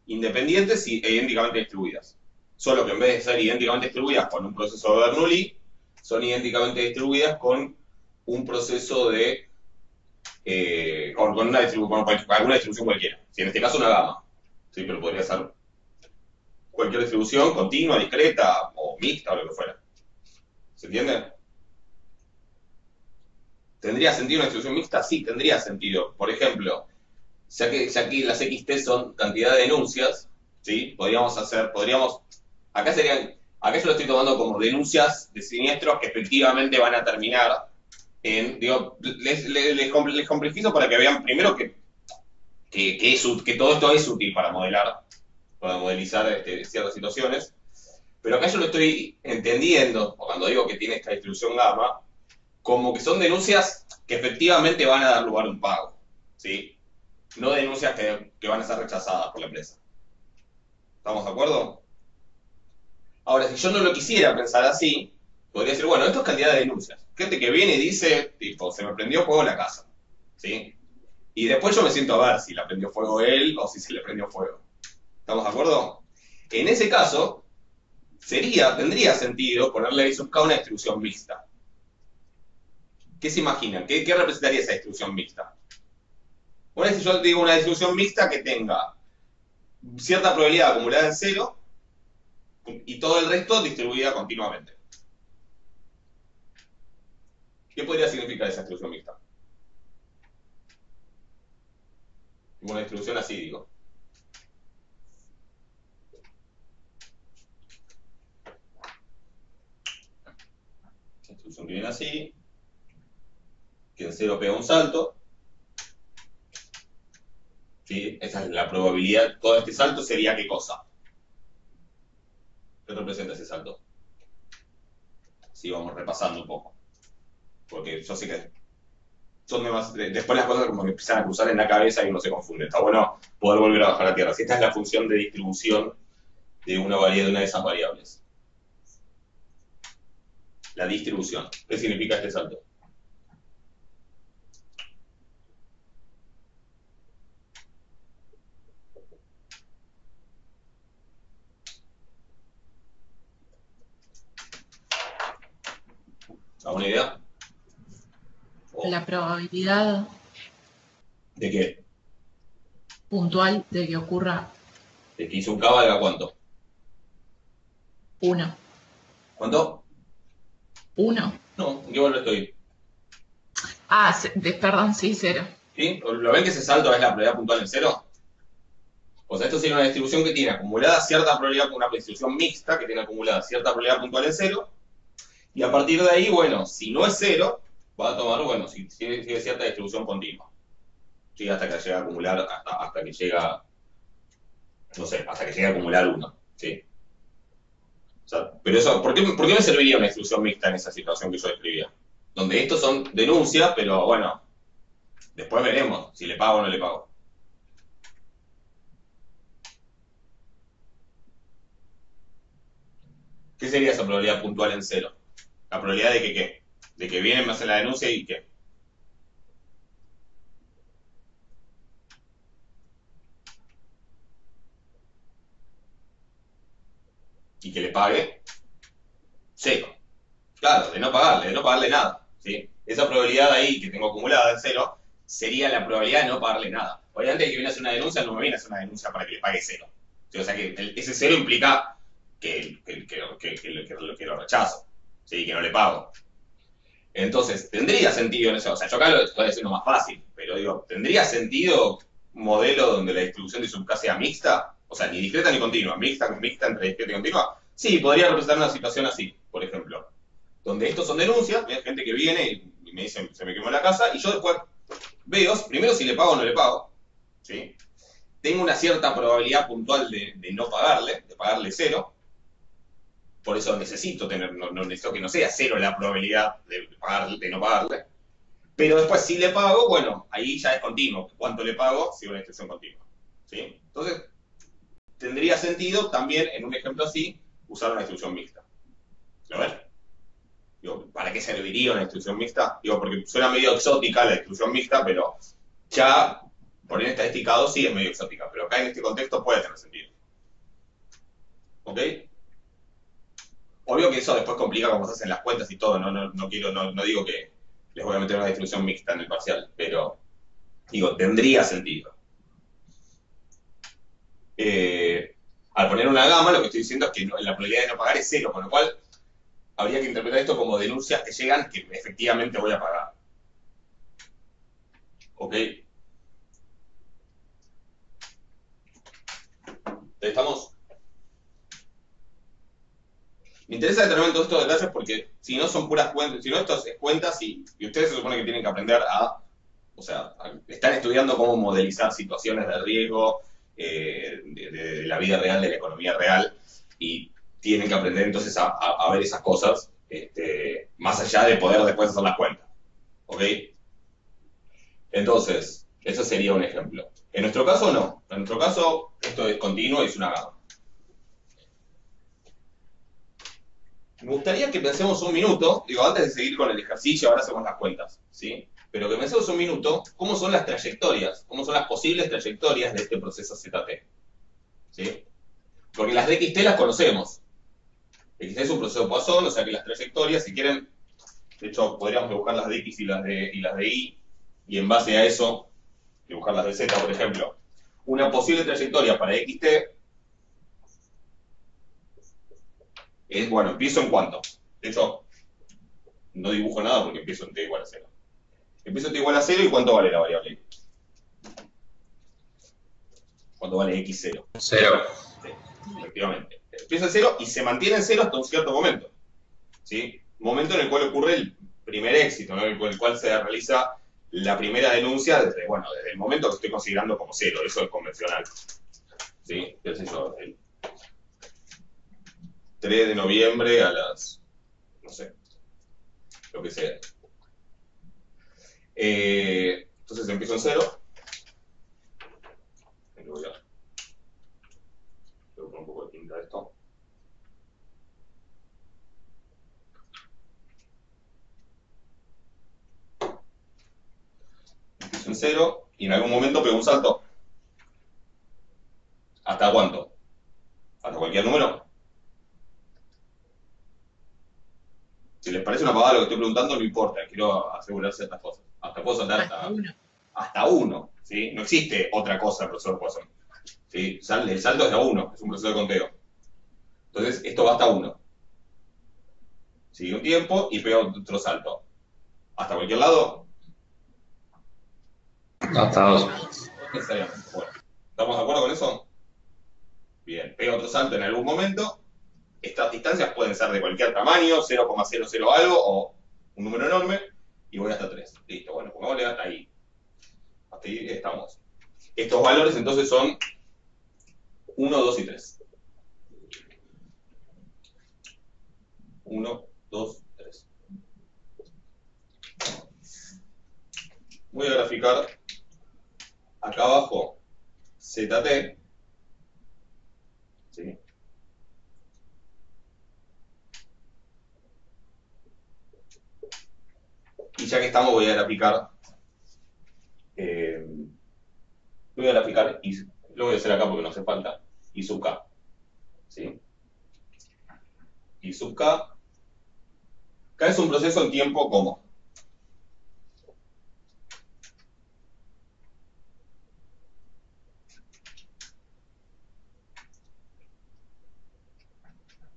independientes e idénticamente distribuidas. Solo que en vez de ser idénticamente distribuidas con un proceso de Bernoulli, son idénticamente distribuidas con un proceso de con alguna distribución cualquiera. Si en este caso una gama. Sí, pero podría ser cualquier distribución continua, discreta o mixta o lo que fuera. ¿Se entiende? ¿Tendría sentido una distribución mixta? Sí, tendría sentido. Por ejemplo, ya que las XT son cantidad de denuncias, ¿sí? Acá yo lo estoy tomando como denuncias de siniestros que efectivamente van a terminar en, digo, les complejizo para que vean primero que todo esto es útil para modelizar ciertas situaciones, pero acá yo lo estoy entendiendo, cuando digo que tiene esta distribución gamma, como que son denuncias que efectivamente van a dar lugar a un pago, ¿sí? No denuncias que van a ser rechazadas por la empresa. ¿Estamos de acuerdo? Ahora, si yo no lo quisiera pensar así, podría decir, bueno, esto es cantidad de denuncias. Gente que viene y dice, tipo, se me prendió fuego la casa, ¿sí? Y después yo me siento a ver si la prendió fuego él o si se le prendió fuego. ¿Estamos de acuerdo? En ese caso, tendría sentido ponerle a sub K una distribución mixta. ¿Qué se imaginan? ¿Qué representaría esa distribución mixta? Bueno, si yo digo una distribución mixta que tenga cierta probabilidad acumulada en 0 y todo el resto distribuida continuamente. ¿Qué podría significar esa distribución mixta? Una distribución así, digo. La distribución que viene así, que en 0 pega un salto. ¿Sí? Esa es la probabilidad. Todo este salto sería ¿qué cosa? ¿Qué representa ese salto? Sí, vamos repasando un poco. Porque yo sé que después las cosas como que empiezan a cruzar en la cabeza y uno se confunde. Está bueno poder volver a bajar a tierra. Si esta es la función de distribución de una de esas variables. La distribución. ¿Qué significa este salto? ¿Alguna idea? La probabilidad ¿De qué? puntual de que ocurra ¿De que hizo un K valga cuánto? 1. ¿Cuánto? 1. No, ¿en qué valor estoy? Ah, perdón, sí, 0. ¿Sí? ¿Lo ven que ese salto es la probabilidad puntual en 0? O sea, esto sería una distribución que tiene acumulada cierta probabilidad, una distribución mixta que tiene acumulada cierta probabilidad puntual en 0, y a partir de ahí, bueno, si no es 0, va a tomar, bueno, si sigue cierta distribución continua. Sí, hasta que llega a acumular, hasta que llega, no sé, hasta que llegue a acumular 1, ¿sí? O sea, pero eso, ¿por qué me serviría una distribución mixta en esa situación que yo describía? Donde estos son denuncias, pero bueno, después veremos si le pago o no le pago. ¿Qué sería esa probabilidad puntual en 0? La probabilidad de que ¿qué? De que vienen más en la denuncia y ¿qué? Y que le pague 0. Claro, de no pagarle nada, ¿sí? Esa probabilidad ahí que tengo acumulada en 0 sería la probabilidad de no pagarle nada. Obviamente el que viene a hacer una denuncia no me viene a hacer una denuncia para que le pague 0. ¿Sí? O sea que ese 0 implica que lo rechazo, ¿sí? Que no le pago. Entonces, tendría sentido en eso. O sea, yo acá lo estoy haciendo más fácil, pero digo, ¿tendría sentido un modelo donde la distribución de sub K sea mixta? O sea, ni discreta ni continua, mixta entre discreta y continua. Sí, podría representar una situación así, por ejemplo, donde estos son denuncias, hay gente que viene y me dice, se me quemó la casa, y yo después veo, primero si le pago o no le pago, ¿sí? Tengo una cierta probabilidad puntual de no pagarle, de pagarle 0, por eso necesito necesito que no sea 0 la probabilidad de no pagarle, pero después si le pago, bueno, ahí ya es continuo, ¿cuánto le pago? Si una instrucción continua, ¿sí? Entonces, tendría sentido también, en un ejemplo así, usar una instrucción mixta. ¿Lo ven? Digo, ¿para qué serviría una instrucción mixta? Digo, porque suena medio exótica la instrucción mixta, pero ya, por en estadisticado, sí es medio exótica, pero acá en este contexto puede tener sentido. ¿Ok? Obvio que eso después complica cómo se hacen las cuentas y todo, no digo que les voy a meter una distribución mixta en el parcial, pero digo, tendría sentido. Al poner una gama, lo que estoy diciendo es que la probabilidad de no pagar es 0, con lo cual habría que interpretar esto como denuncias que llegan que efectivamente voy a pagar. ¿Ok? ¿Estamos? Me interesa determinar todos estos detalles porque si no son puras cuentas, si no esto es cuentas y ustedes se supone que tienen que aprender o sea, están estudiando cómo modelizar situaciones de riesgo de la vida real, de la economía real, y tienen que aprender entonces a ver esas cosas, más allá de poder después hacer las cuentas. ¿Ok? Entonces, eso sería un ejemplo. En nuestro caso, no. En nuestro caso, esto es continuo y es una gama. Me gustaría que pensemos un minuto, digo, antes de seguir con el ejercicio, ahora hacemos las cuentas, ¿sí? Pero que pensemos un minuto, ¿cómo son las trayectorias? ¿Cómo son las posibles trayectorias de este proceso ZT? ¿Sí? Porque las de XT las conocemos. XT es un proceso de Poisson, o sea que las trayectorias, si quieren, de hecho, podríamos dibujar las de X y las de Y, y en base a eso, dibujar las de Z, por ejemplo. Una posible trayectoria para XT es, bueno, empiezo en cuánto. De hecho, no dibujo nada porque empiezo en t igual a 0. Empiezo en t igual a 0 y ¿cuánto vale la variable y? ¿Cuánto vale x0? 0. Sí, efectivamente. Empieza en 0 y se mantiene en 0 hasta un cierto momento. ¿Sí? Momento en el cual ocurre el primer éxito, ¿no? En el cual se realiza la primera denuncia desde el momento que estoy considerando como 0. Eso es convencional. ¿Sí? ¿Qué sé yo? El 3 de noviembre a las, no sé, lo que sea. Entonces empiezo en 0. Voy a poner un poco de tinta a esto. Empiezo en 0 y en algún momento pego un salto. ¿Hasta cuánto? ¿Hasta cualquier número? Si les parece una pavada lo que estoy preguntando, no importa, quiero asegurar ciertas cosas. Hasta puedo saltar hasta 1, ¿sí? No existe otra cosa en el profesor Poisson. ¿Sí? El salto es de 1, es un proceso de conteo. Entonces, esto va hasta 1. Sigue un tiempo y pego otro salto. ¿Hasta cualquier lado? Hasta 2. Necesariamente. Bueno, ¿estamos de acuerdo con eso? Bien, pego otro salto en algún momento. Estas distancias pueden ser de cualquier tamaño, 0,00 algo o un número enorme, y voy hasta 3. Listo, bueno, pongámosle hasta ahí. Hasta ahí estamos. Estos valores entonces son 1, 2 y 3. 1, 2, 3. Voy a graficar acá abajo ZT. ¿Sí? Y ya que estamos, voy a graficar. Voy a graficar y lo voy a hacer acá porque no hace falta. Y sub K. ¿Sí? Y sub K. K es un proceso en tiempo como.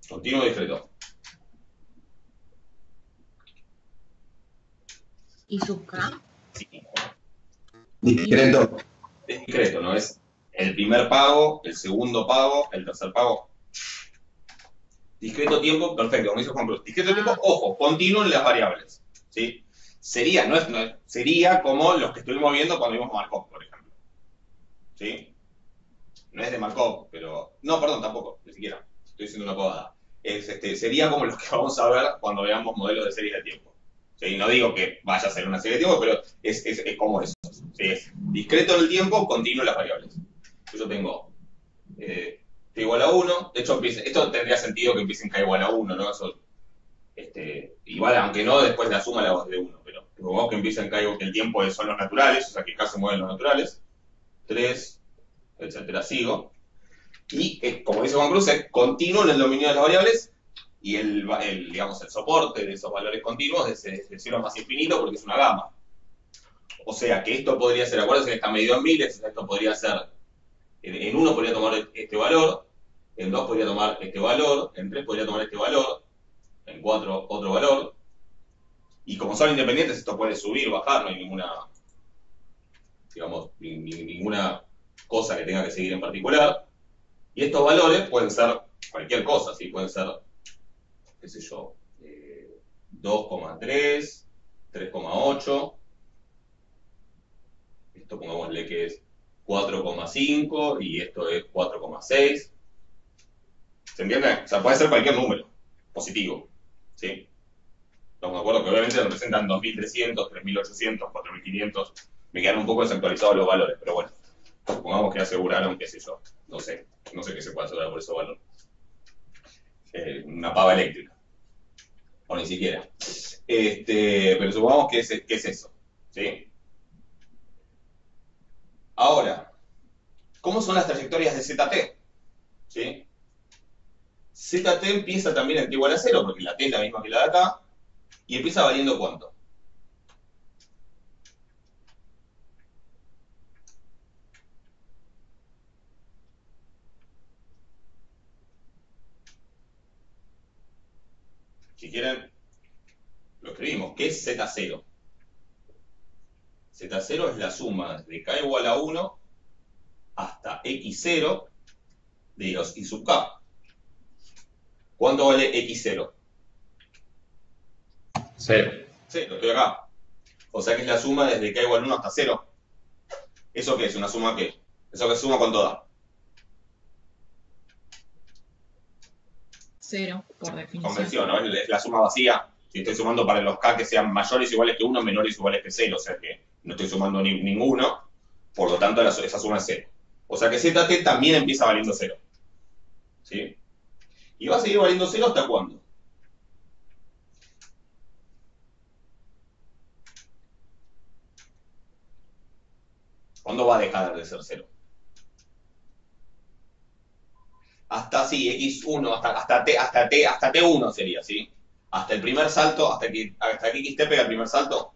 Continuo discreto. ¿Y sub K? Sí. Discreto. Es discreto, ¿no? Es el primer pago, el segundo pago, el tercer pago. Discreto tiempo, perfecto, como dice Juan Cruz. Discreto tiempo, ojo, continuo en las variables. ¿Sí? Sería, sería como los que estuvimos viendo cuando vimos Markov, por ejemplo. ¿Sí? No es de Markov, pero. No, perdón, tampoco, ni siquiera. Estoy diciendo una pavada. Sería como los que vamos a ver cuando veamos modelos de series de tiempo. ¿Sí? No digo que vaya a ser una serie de tiempo, pero es como eso. ¿Sí? Es discreto en el tiempo, continuo en las variables. Yo tengo t igual a 1. De hecho, esto tendría sentido que empiece en k igual a 1, ¿no? Eso, igual, aunque no, después la suma la voz de 1. Pero supongamos que empieza en k igual, que el tiempo son los naturales, o sea que k se mueven los naturales. 3, etcétera, sigo. Y, como dice Juan Cruz, es continuo en el dominio de las variables y digamos, el soporte de esos valores continuos es de 0 más infinito porque es una gama. O sea que esto podría ser, acuérdense que está medido en miles, esto podría ser, en uno podría tomar este valor, en 2 podría tomar este valor, en 3 podría tomar este valor, en 4 otro valor, y como son independientes, esto puede subir, bajar, no hay ninguna, digamos, ninguna cosa que tenga que seguir en particular, y estos valores pueden ser cualquier cosa, ¿sí? Pueden ser, qué sé yo, 2,3, 3,8, esto pongámosle que es 4,5 y esto es 4,6. ¿Se entiende? O sea, puede ser cualquier número positivo, ¿sí? Estamos de acuerdo que obviamente representan 2.300, 3.800, 4.500. Me quedaron un poco desactualizados los valores, pero bueno, supongamos que aseguraron, qué sé yo, no sé qué se puede asegurar por ese valor. Una pava eléctrica, o ni siquiera. Pero supongamos que es eso, ¿sí? Ahora, ¿cómo son las trayectorias de ZT? ¿Sí? ZT empieza también en t igual a 0, porque la t es la misma que la de acá, y empieza valiendo ¿cuánto? Si quieren, lo escribimos. ¿Qué es Z0? Z0 es la suma de k igual a 1 hasta x0 de los i sub k. ¿Cuánto vale x0? 0. 0, estoy acá. O sea que es la suma desde k igual a 1 hasta 0. ¿Eso qué es? ¿Una suma qué? ¿Eso que suma cuánto da? 0, por definición. Convención, ¿no? Es la suma vacía. Si estoy sumando para los k que sean mayores o iguales que 1, menores o iguales que 0. O sea que no estoy sumando ninguno. Por lo tanto, esa suma es 0. O sea que ZT también empieza valiendo 0. ¿Sí? ¿Y va a seguir valiendo 0 hasta cuándo? ¿Cuándo va a dejar de ser 0? Hasta x1, hasta t1 sería, ¿sí? Hasta el primer salto, hasta que xt pega el primer salto,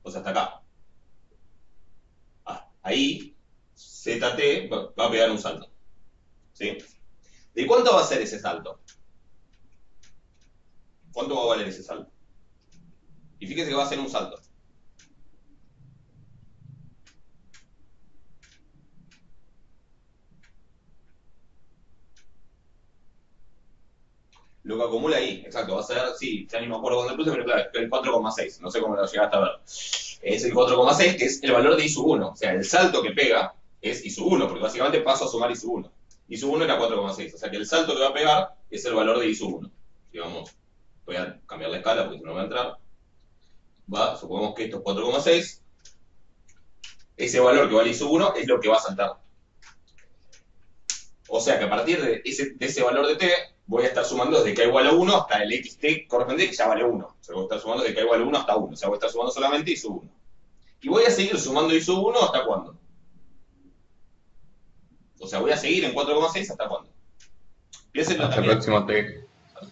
o sea, hasta acá. Ahí, ZT va a pegar un salto, ¿sí? ¿De cuánto va a ser ese salto? ¿Cuánto va a valer ese salto? Y fíjense que va a ser un salto. Lo que acumula ahí, exacto, va a ser, sí, ya ni me acuerdo cuándo puse, pero claro, el 4,6, no sé cómo lo llegaste a ver. Es el 4,6, que es el valor de I sub 1, o sea, el salto que pega es I sub 1, porque básicamente paso a sumar I sub 1. I sub 1 era 4,6, o sea que el salto que va a pegar es el valor de I sub 1. Digamos, voy a cambiar la escala porque si no va a entrar. Supongamos que esto es 4,6, ese valor que vale I sub 1 es lo que va a saltar. O sea que a partir de ese valor de t, voy a estar sumando desde k igual a 1 hasta el xt correspondiente, que ya vale 1. O sea, voy a estar sumando desde k igual a 1 hasta 1. O sea, voy a estar sumando solamente i sub 1. Y voy a seguir sumando i sub 1 ¿hasta cuándo? O sea, voy a seguir en 4,6 ¿hasta cuándo? Piénsenlo Hasta el también. próximo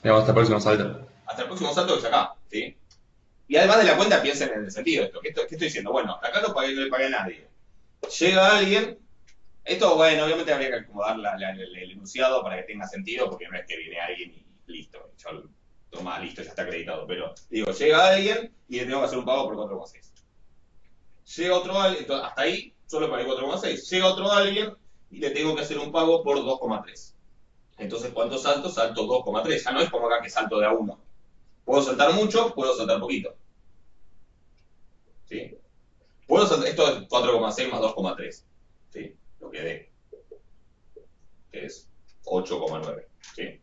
digamos, hasta el próximo salto. Hasta el próximo salto que es acá, ¿sí? Y además de la cuenta, piensen en el sentido de esto. ¿Qué estoy diciendo? Bueno, hasta acá no le pagué a nadie. Llega alguien. Esto, bueno, obviamente habría que acomodar el enunciado para que tenga sentido, porque no es que viene alguien y listo, listo, ya está acreditado. Pero, digo, llega alguien y le tengo que hacer un pago por 4,6. Llega otro alguien, entonces, hasta ahí solo pagué 4,6. Llega otro alguien y le tengo que hacer un pago por 2,3. Entonces, ¿cuánto salto? Salto 2,3. Ya no es como acá que salto de a 1. Puedo saltar mucho, puedo saltar poquito. ¿Sí? Puedo saltar, esto es 4,6 más 2,3. ¿Sí? Lo que dé, que es 8,9. ¿Sí?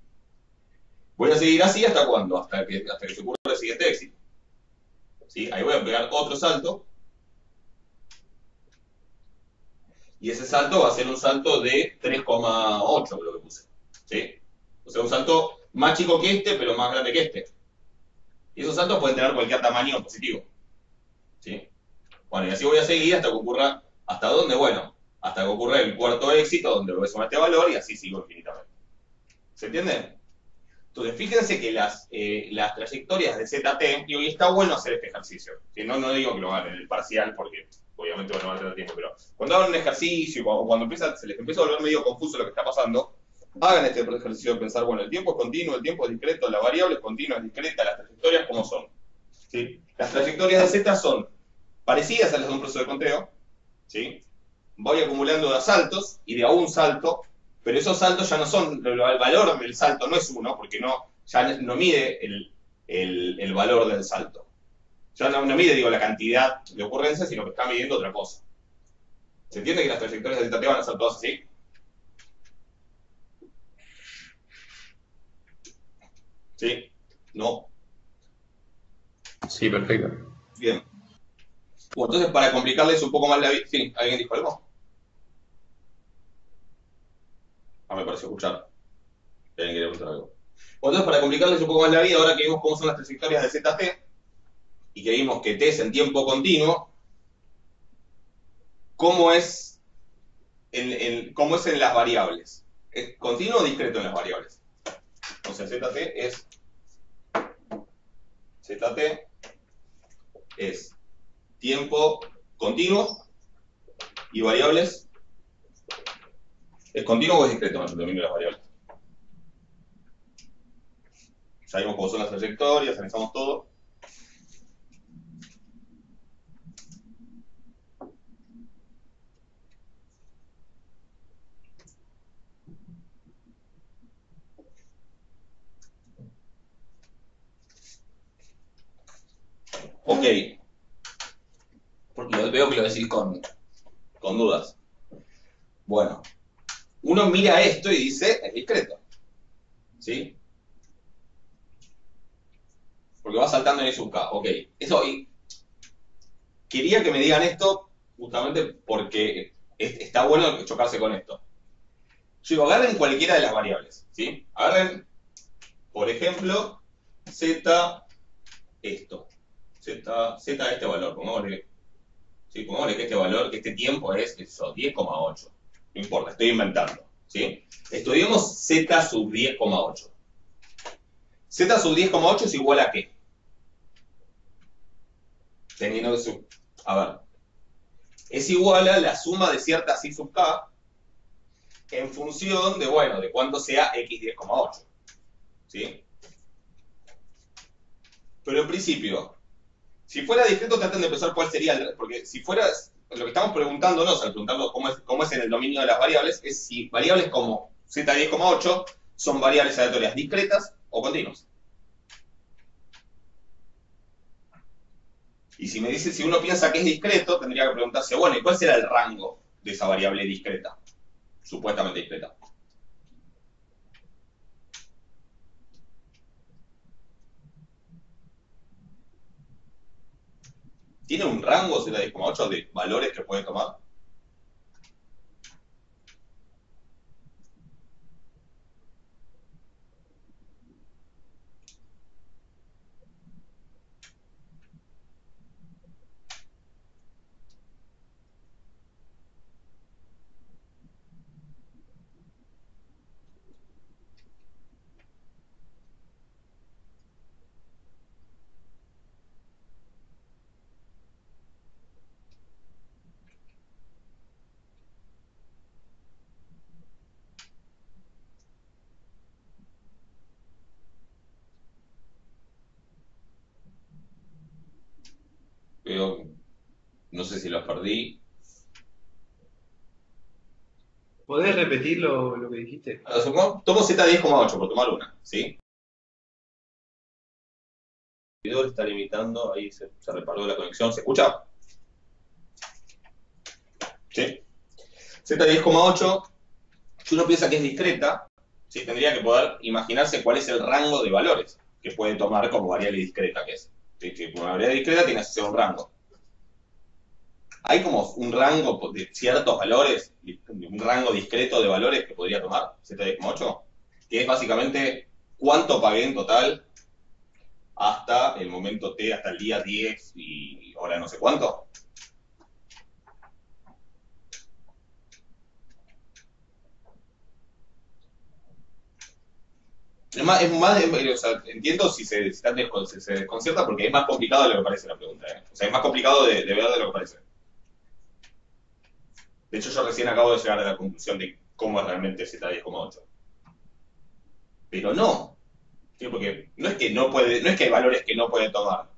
Voy a seguir así ¿hasta cuándo? Hasta que se ocurra el siguiente éxito. ¿Sí? Ahí voy a pegar otro salto. Y ese salto va a ser un salto de 3,8, creo que puse. ¿Sí? O sea, un salto más chico que este, pero más grande que este. Y esos saltos pueden tener cualquier tamaño positivo. ¿Sí? Bueno, y así voy a seguir hasta que ocurra, ¿hasta dónde? Bueno, hasta que ocurra el cuarto éxito, donde voy a sumar este valor, y así sigo infinitamente. ¿Se entiende? Entonces, fíjense que las trayectorias de ZT, y hoy está bueno hacer este ejercicio. ¿Sí? No digo que lo hagan en el parcial, porque obviamente no van a tener tiempo, pero cuando hagan un ejercicio, o cuando se les empieza a volver medio confuso lo que está pasando, Hagan este ejercicio de pensar, bueno, el tiempo es continuo, el tiempo es discreto, la variable es continua, es discreta, las trayectorias, ¿cómo son? ¿Sí? Las trayectorias de Z son parecidas a las de un proceso de conteo, ¿sí? Voy acumulando de saltos y de a un salto, pero esos saltos ya no son, el valor del salto no es uno, porque ya no mide el valor del salto. Ya no mide, digo, la cantidad de ocurrencias, sino que está midiendo otra cosa. ¿Se entiende que las trayectorias de ZT van a ser todas así? ¿Sí? ¿No? Sí, perfecto. Bien. Bueno, entonces, para complicarles un poco más la vida... ¿Sí? ¿Alguien dijo algo? Me pareció escuchar. ¿Alguien quería preguntar algo? Bueno, entonces, para complicarles un poco más la vida, ahora que vimos cómo son las trayectorias de ZT, y que vimos que T es en tiempo continuo, ¿cómo es en las variables? ¿Es continuo o discreto en las variables? Entonces, ZT es tiempo continuo y variables. ¿Es continuo o es discreto en el dominio de las variables? Ya vimos cómo son las trayectorias, analizamos todo. Ok. Porque veo que lo decís con dudas. Bueno, uno mira esto y dice, es discreto. ¿Sí? Porque va saltando en I sub K. Ok. Eso, y quería que me digan esto justamente porque está bueno chocarse con esto. Yo digo, agarren cualquiera de las variables. ¿Sí? Agarren, por ejemplo, Z esto. Z este valor. Pongámosle que este valor, que este tiempo es eso, 10,8. No importa, estoy inventando. ¿Sí? Estudiemos Z sub 10,8. Z sub 10,8 es igual a ¿qué? Teniendo que a ver, es igual a la suma de ciertas I sub K en función de, bueno, de cuánto sea X 10,8. ¿Sí? Pero en principio, si fuera discreto, traten de pensar cuál sería porque si fuera, lo que estamos preguntándonos al preguntarnos cómo es en el dominio de las variables, es si variables como Z 10,8 son variables aleatorias discretas o continuas. Y si me dice, si uno piensa que es discreto, tendría que preguntarse, bueno, ¿y cuál será el rango de esa variable discreta? Supuestamente discreta. ¿Tiene un rango Z10,8 de valores que puede tomar? Pero no sé si los perdí. ¿Podés repetir lo que dijiste? Tomo Z10,8 por tomar una, ¿sí? El servidor está limitando, ahí se reparó la conexión, ¿se escucha? ¿Sí? Z10,8, si uno piensa que es discreta, ¿sí? Tendría que poder imaginarse cuál es el rango de valores que puede tomar como variable discreta que es. ¿Sí? Una variable discreta tiene que ser un rango. Hay como un rango de ciertos valores, un rango discreto de valores que podría tomar Z10,8, que es básicamente cuánto pagué en total hasta el momento T, hasta el día 10 y hora no sé cuánto. O sea, entiendo si se desconcierta porque es más complicado de lo que parece la pregunta. O sea, es más complicado de ver de lo que parece. De hecho, yo recién acabo de llegar a la conclusión de cómo es realmente Z10,8. pero no. ¿Sí? Porque no es que no puede, no es que hay valores que no puede tomar.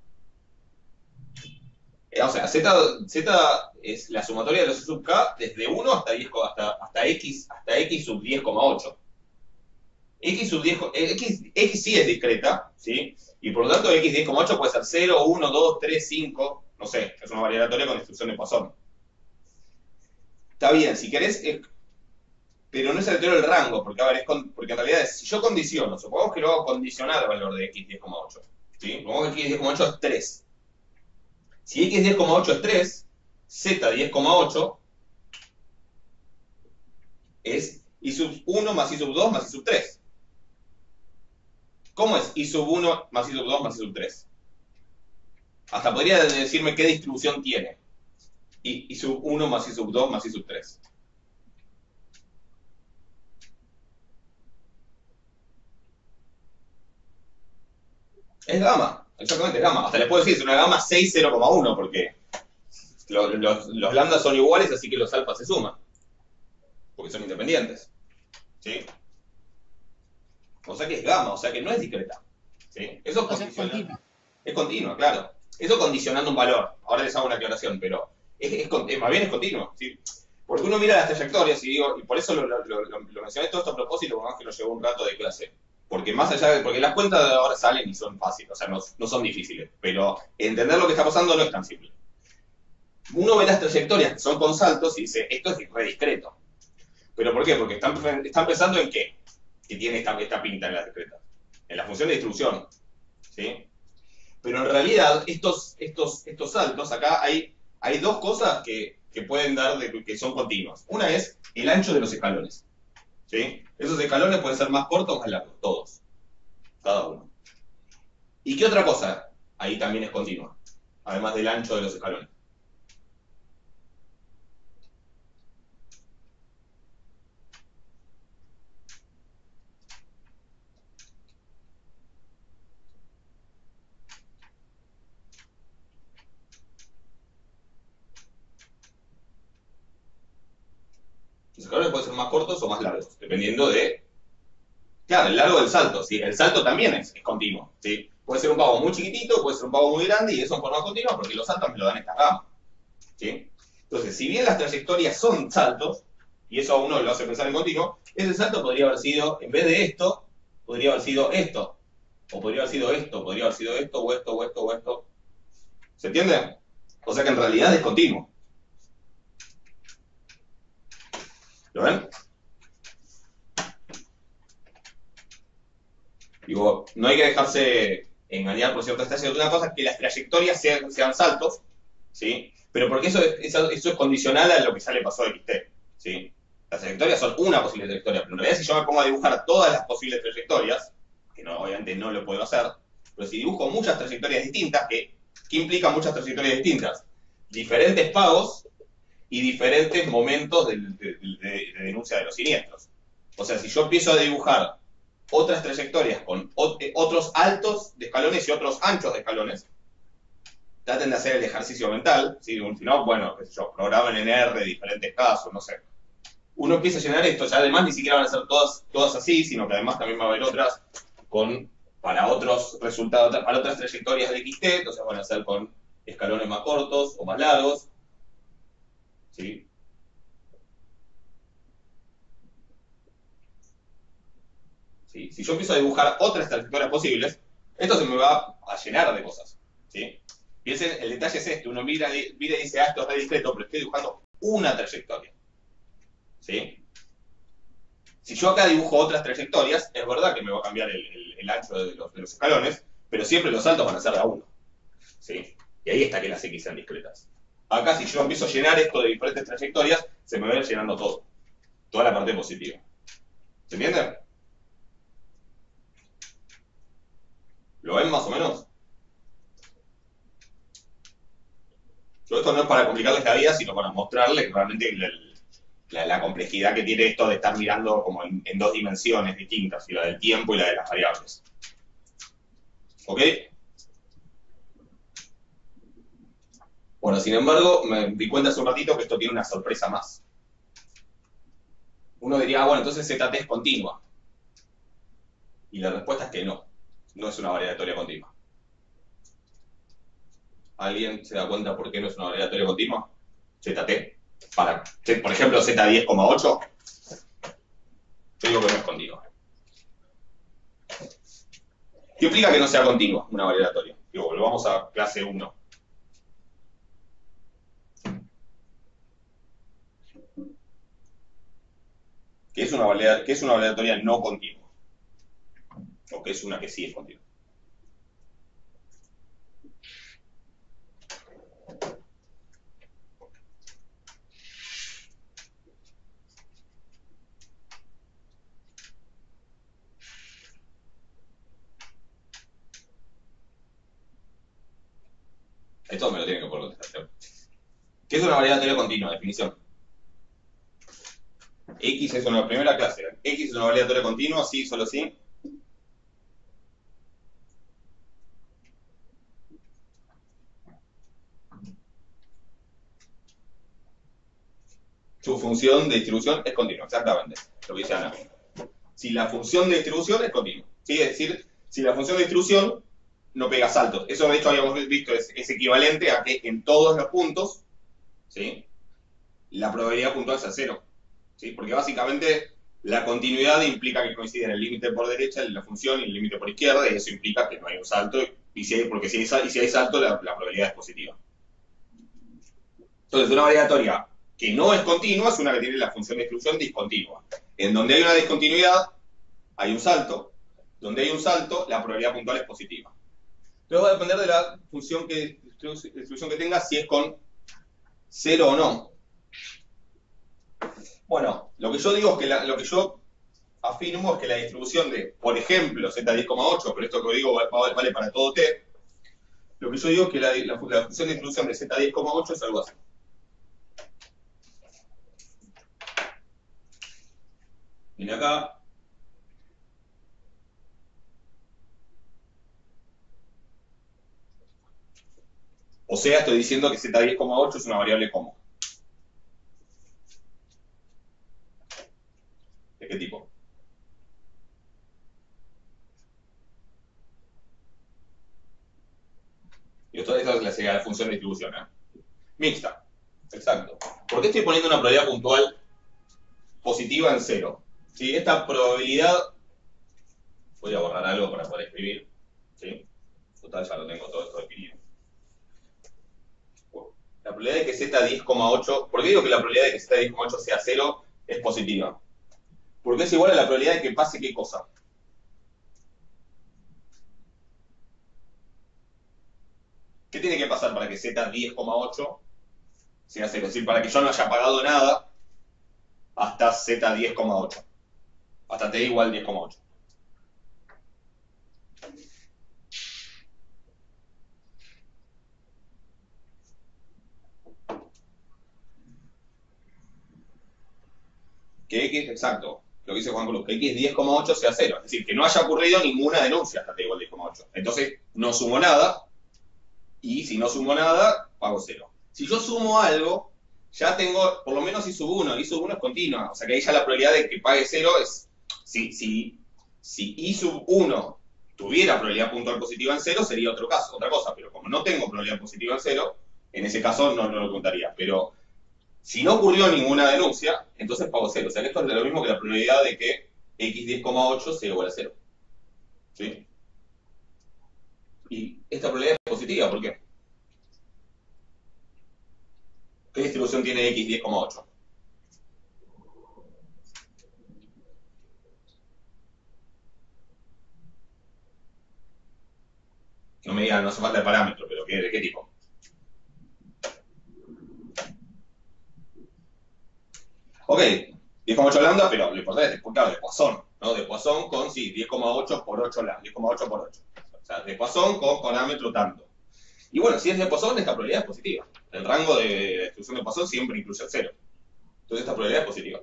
O sea, Z es la sumatoria de los sub K desde 1 hasta 10, hasta X sub 10,8. X sí es discreta, ¿sí? Y por lo tanto X 10,8 puede ser 0, 1, 2, 3, 5, no sé, es una variable aleatoria con distribución de Poisson. Está bien, si querés, pero no es aleatorio el rango, porque, a ver, porque en realidad si yo condiciono, supongamos que lo hago condicional al valor de X 10,8, ¿sí? Supongamos que X 10,8 es 3. Si X 10,8 es 3, Z 10,8 es I sub 1 más I sub 2 más I sub 3. ¿Cómo es I sub 1 más I sub 2 más I sub 3? Hasta podría decirme qué distribución tiene. I sub 1 más I sub 2 más I sub 3. Es gamma, exactamente, es gamma. Hasta les puedo decir, es una gamma 6 0,1 porque los lambdas son iguales, así que los alfas se suman. Porque son independientes. ¿Sí? O sea que es gamma, o sea que no es discreta. ¿Sí? Eso es continua. Es continua, claro. Eso condicionando un valor. Ahora les hago una aclaración, pero más bien es continuo. ¿Sí? Porque uno mira las trayectorias y digo, y por eso lo mencioné todo esto a propósito, porque más que nos llevó un rato de clase. Porque más allá de, porque las cuentas de ahora salen y son fáciles, o sea, no son difíciles, pero entender lo que está pasando no es tan simple. Uno ve las trayectorias que son con saltos y dice, esto es re discreto. ¿Pero por qué? Porque están pensando en qué, que tiene esta pinta en las discretas. En la función de distribución. ¿Sí? Pero en realidad, estos saltos, acá hay dos cosas que pueden dar, que son continuas. Una es el ancho de los escalones. ¿Sí? Esos escalones pueden ser más cortos o más largos, todos. Cada uno. ¿Y qué otra cosa ahí también es continua? Además del ancho de los escalones. Los escalones pueden ser más cortos o más largos, dependiendo de... Claro, el largo del salto, ¿sí? El salto también es continuo, ¿sí? Puede ser un pavo muy chiquitito, puede ser un pavo muy grande, y eso en forma continua porque los saltos me lo dan esta gama, ¿sí? Entonces, si bien las trayectorias son saltos, y eso a uno lo hace pensar en continuo, ese salto podría haber sido, en vez de esto, podría haber sido esto, o podría haber sido esto, podría haber sido esto, o esto, o esto, o esto. ¿Se entiende? O sea que en realidad es continuo. ¿Lo ven? Digo, no hay que dejarse engañar por ciertas estancias. Una cosa es que las trayectorias sean saltos, ¿sí? Pero porque eso es condicional a lo que ya le pasó a XT, ¿sí? Las trayectorias son una posible trayectoria, pero en realidad si yo me pongo a dibujar todas las posibles trayectorias, que no, obviamente no lo puedo hacer, pero si dibujo muchas trayectorias distintas, ¿qué implican muchas trayectorias distintas? Diferentes pagos y diferentes momentos de denuncia de los siniestros. O sea, si yo empiezo a dibujar otras trayectorias con otros altos de escalones y otros anchos de escalones, traten de hacer el ejercicio mental, ¿sí? Si no, bueno, qué sé yo, programen en R diferentes casos, no sé. Uno empieza a llenar esto, ya además ni siquiera van a ser todas así, sino que además también va a haber otras para otros resultados, para otras trayectorias de XT, entonces van a ser con escalones más cortos o más largos, ¿sí? ¿Sí? Si yo empiezo a dibujar otras trayectorias posibles, esto se me va a llenar de cosas, ¿sí? Piensen, el detalle es este, uno mira y dice, esto es re discreto, pero estoy dibujando una trayectoria, ¿sí? Si yo acá dibujo otras trayectorias, es verdad que me va a cambiar el ancho de los escalones, pero siempre los saltos van a ser de a uno, ¿sí? Y ahí está que las X sean discretas. Acá, si yo empiezo a llenar esto de diferentes trayectorias, se me va a ir llenando todo, toda la parte positiva. ¿Se entiende? ¿Lo ven más o menos? Yo esto no es para complicarles la vida, sino para mostrarles realmente la complejidad que tiene esto de estar mirando como en dos dimensiones distintas, y la del tiempo y la de las variables. ¿Ok? Bueno, sin embargo, me di cuenta hace un ratito que esto tiene una sorpresa más. Uno diría, bueno, entonces ZT es continua. Y la respuesta es que no. No es una variable aleatoria continua. ¿Alguien se da cuenta por qué no es una variable aleatoria continua? ZT. Por ejemplo, Z10,8. Yo digo que no es continua. ¿Qué implica que no sea continua una variable aleatoria? Digo, volvamos a clase 1. ¿Qué es una variable aleatoria no continua? ¿O qué es una que sí es continua? Esto me lo tienen que poder contestar. ¿Qué es una variable aleatoria continua? Definición. X es una primera clase. X es una variable aleatoria continua, sí, solo sí. Su función de distribución es continua, exactamente. Lo que dice Ana. Si la función de distribución es continua. ¿Sí? Es decir, si la función de distribución no pega saltos. Eso de hecho habíamos visto es equivalente a que en todos los puntos, ¿sí?, la probabilidad puntual sea cero. ¿Sí? Porque básicamente la continuidad implica que coinciden el límite por derecha de la función y el límite por izquierda, y eso implica que no hay un salto, porque si hay salto, la probabilidad es positiva. Entonces, una variable aleatoria que no es continua es una que tiene la función de distribución discontinua. En donde hay una discontinuidad, hay un salto. Donde hay un salto, la probabilidad puntual es positiva. Entonces va a depender de la función de distribución que tenga, si es con 0 o no. Bueno, lo que yo digo es que lo que yo afirmo es que la distribución de, por ejemplo, Z10,8, pero esto que digo vale para todo T, lo que yo digo es que la función de distribución de Z10,8 es algo así. Viene acá. O sea, estoy diciendo que Z10,8 es una variable común. ¿De qué tipo? Y esto sería la función de distribución, ¿eh? Mixta. Exacto. ¿Por qué estoy poniendo una probabilidad puntual positiva en 0? ¿Sí? Esta probabilidad... Voy a borrar algo para poder escribir. ¿Sí? Total, ya lo tengo todo esto definido. La probabilidad de que Z10,8... ¿Por qué digo que la probabilidad de que Z10,8 sea 0 es positiva? Porque es igual a la probabilidad de que pase qué cosa. ¿Qué tiene que pasar para que Z10,8 sea 0? Es decir, para que yo no haya pagado nada hasta Z10,8. Hasta T igual 10,8. Que X, exacto, lo que dice Juan Cruz, que X 10,8 sea 0. Es decir, que no haya ocurrido ninguna denuncia hasta T igual 10,8. Entonces, no sumo nada, y si no sumo nada, pago 0. Si yo sumo algo, ya tengo, por lo menos I sub 1, I sub 1 es continua, o sea que ahí ya la probabilidad de que pague 0 es, si I sub 1 tuviera probabilidad puntual positiva en 0, sería otra cosa, pero como no tengo probabilidad positiva en 0, en ese caso no lo contaría, pero si no ocurrió ninguna denuncia, entonces pago 0, o sea que esto es lo mismo que la probabilidad de que X 10,8 sea igual a 0. ¿Sí? Y esta probabilidad es positiva, ¿por qué? ¿Qué distribución tiene X 10,8? No me digan, no hace falta el parámetro, pero ¿de qué tipo? Ok, 10,8 lambda, pero lo importante es, claro, de Poisson, ¿no? De Poisson con, sí, 10,8 por 8 lambda, 10,8 por 8. O sea, de Poisson con parámetro tanto. Y bueno, si es de Poisson, esta probabilidad es positiva. El rango de distribución de Poisson siempre incluye el 0. Entonces esta probabilidad es positiva.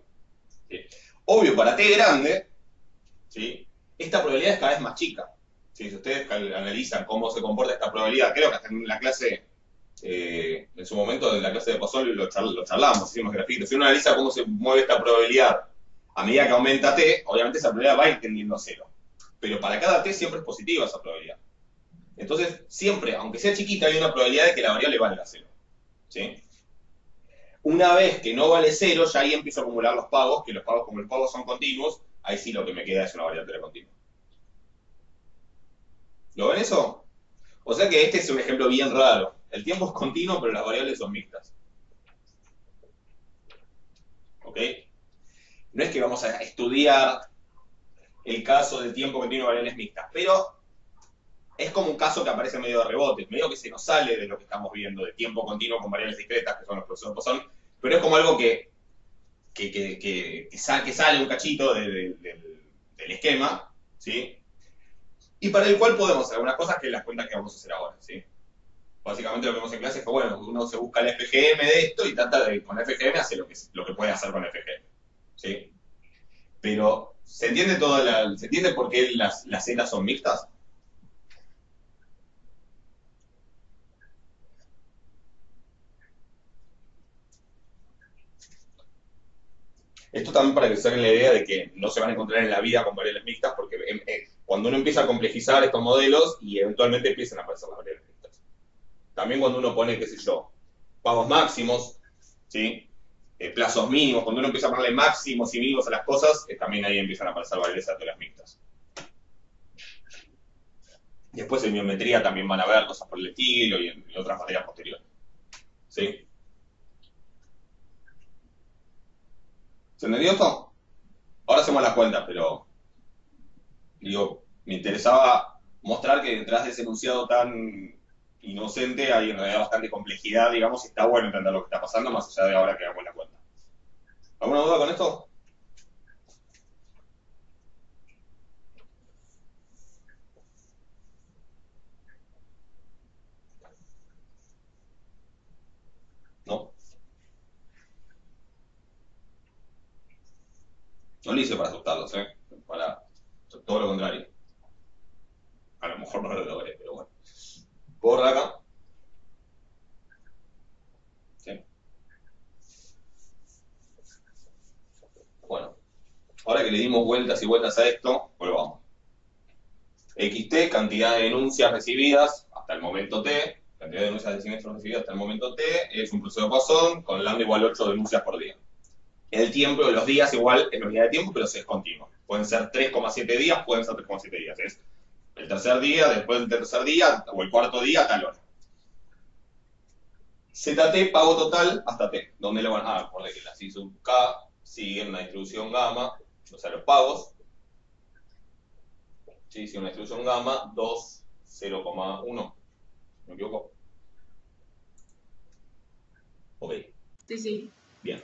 ¿Sí? Obvio, para T grande, ¿sí?, esta probabilidad es cada vez más chica. ¿Sí? Si ustedes analizan cómo se comporta esta probabilidad, creo que hasta en la clase, en su momento, en la clase de Poisson lo charlamos, hicimos grafitos. Si uno analiza cómo se mueve esta probabilidad a medida que aumenta T, obviamente esa probabilidad va a ir tendiendo a 0. pero para cada t siempre es positiva esa probabilidad. Entonces, siempre, aunque sea chiquita, hay una probabilidad de que la variable valga 0. ¿Sí? Una vez que no vale 0, ya ahí empiezo a acumular los pagos, que los pagos, como los pagos son continuos, ahí sí lo que me queda es una variable continua. ¿Lo ven eso? O sea que este es un ejemplo bien raro. El tiempo es continuo, pero las variables son mixtas. ¿Ok? No es que vamos a estudiar el caso del tiempo continuo de variables mixtas, pero es como un caso que aparece medio de rebote, medio que se nos sale de lo que estamos viendo, de tiempo continuo con variables discretas, que son los procesos de Poisson, pero es como algo que sale un cachito del esquema, ¿sí? Y para el cual podemos hacer algunas cosas que las cuentas que vamos a hacer ahora, ¿sí? Básicamente lo que vemos en clase es que, bueno, uno se busca el FGM de esto y trata de, con FGM, hacer lo que puede hacer con FGM, ¿sí? Pero, ¿se entiende ¿se entiende por qué las zetas son mixtas? Esto también para que se saquen la idea de que no se van a encontrar en la vida con variables mixtas, porque cuando uno empieza a complejizar estos modelos y eventualmente empiezan a aparecer las variables mixtas. También cuando uno pone, qué sé yo, pagos máximos, ¿sí? Plazos mínimos, cuando uno empieza a ponerle máximos y mínimos a las cosas, también ahí empiezan a aparecer variables aleatorias mixtas. Después en biometría también van a ver cosas por el estilo y en otras materias posteriores. ¿Sí? ¿Se entendió esto? Ahora hacemos la cuenta, pero digo, me interesaba mostrar que detrás de ese enunciado tan inocente hay en realidad bastante complejidad, digamos, y está bueno entender lo que está pasando, más allá de ahora que hagamos la cuenta. ¿Alguna duda con esto? ¿No? No lo hice para asustarlos, para todo lo contrario. A lo mejor no lo logré, pero bueno. ¿Puedo borrar acá? Sí. Bueno, ahora que le dimos vueltas y vueltas a esto, volvamos. XT, cantidad de denuncias recibidas hasta el momento T, cantidad de denuncias de siniestros recibidas hasta el momento T, es un proceso de Poisson con lambda igual a 8 denuncias por día. El tiempo de los días igual es la unidad de tiempo, pero es continuo. Pueden ser 3,7 días, pueden ser 3,7 días. Es el tercer día, después del tercer día, o el cuarto día, a tal hora. ZT, pago total hasta T. ¿Dónde le van a dar? Por que la I sub K sigue en una distribución gamma, o sea, los pagos. Sí, sigue una distribución gamma, 2, 0,1. ¿Me equivoco? Ok. Sí. Bien.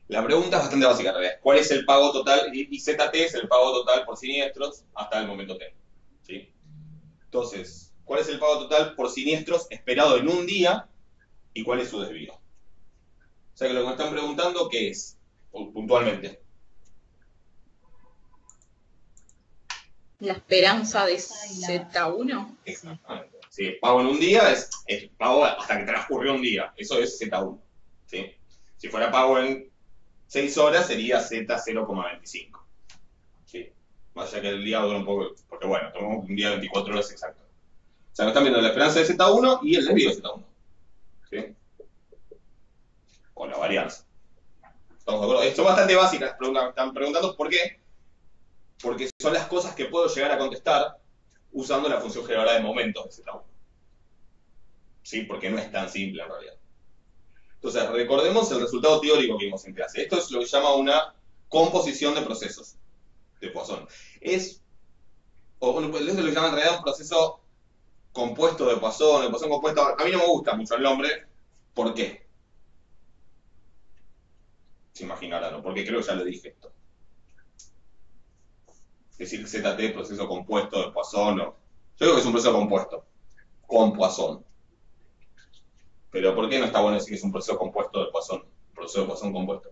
La pregunta es bastante básica en realidad. ¿Cuál es el pago total? Y ZT es el pago total por siniestros hasta el momento T. ¿Sí? Entonces, ¿cuál es el pago total por siniestros esperado en un día y cuál es su desvío? O sea que lo que me están preguntando, ¿qué es? Puntualmente. La esperanza de Z1. Exactamente. Sí, pago en un día es pago hasta que transcurrió un día. Eso es Z1. ¿Sí? Si fuera pago en 6 horas sería Z0,25. ¿Sí? Más allá que el día dura un poco, porque bueno, tomamos un día de 24 horas exacto. O sea, me están viendo la esperanza de Z1 y el desvío de Z1. ¿Sí? O la varianza. ¿Estamos de acuerdo? Esto es bastante básica, las preguntas me están preguntando. ¿Por qué? Porque son las cosas que puedo llegar a contestar usando la función generadora de momentos de Z1. ¿Sí? Porque no es tan simple en realidad. Entonces, recordemos el resultado teórico que vimos en clase. Esto es lo que se llama una composición de procesos de Poisson. Es lo que llaman en realidad un proceso compuesto de Poisson. El Poisson compuesto, a mí no me gusta mucho el nombre. ¿Por qué? Se imaginarán, ¿no? Porque creo que ya lo dije esto. Decir ZT, proceso compuesto de Poisson, no. Yo creo que es un proceso compuesto, con Poisson. Pero ¿por qué no está bueno decir que es un proceso compuesto de Poisson? Un proceso de Poisson compuesto.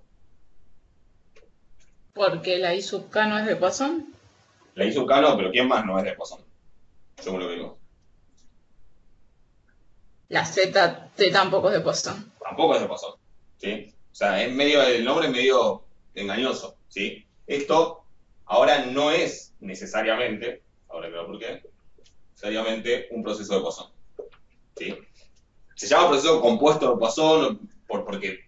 Porque la I sub K no es de Poisson. La I sub K no, pero ¿quién más no es de Poisson? Yo me lo digo. La ZT tampoco es de Poisson. Tampoco es de Poisson, ¿sí? O sea, el nombre es medio engañoso, ¿sí? Esto ahora no es necesariamente ahora creo por qué, seriamente un proceso de Poisson. ¿Sí? Se llama proceso compuesto de Poisson porque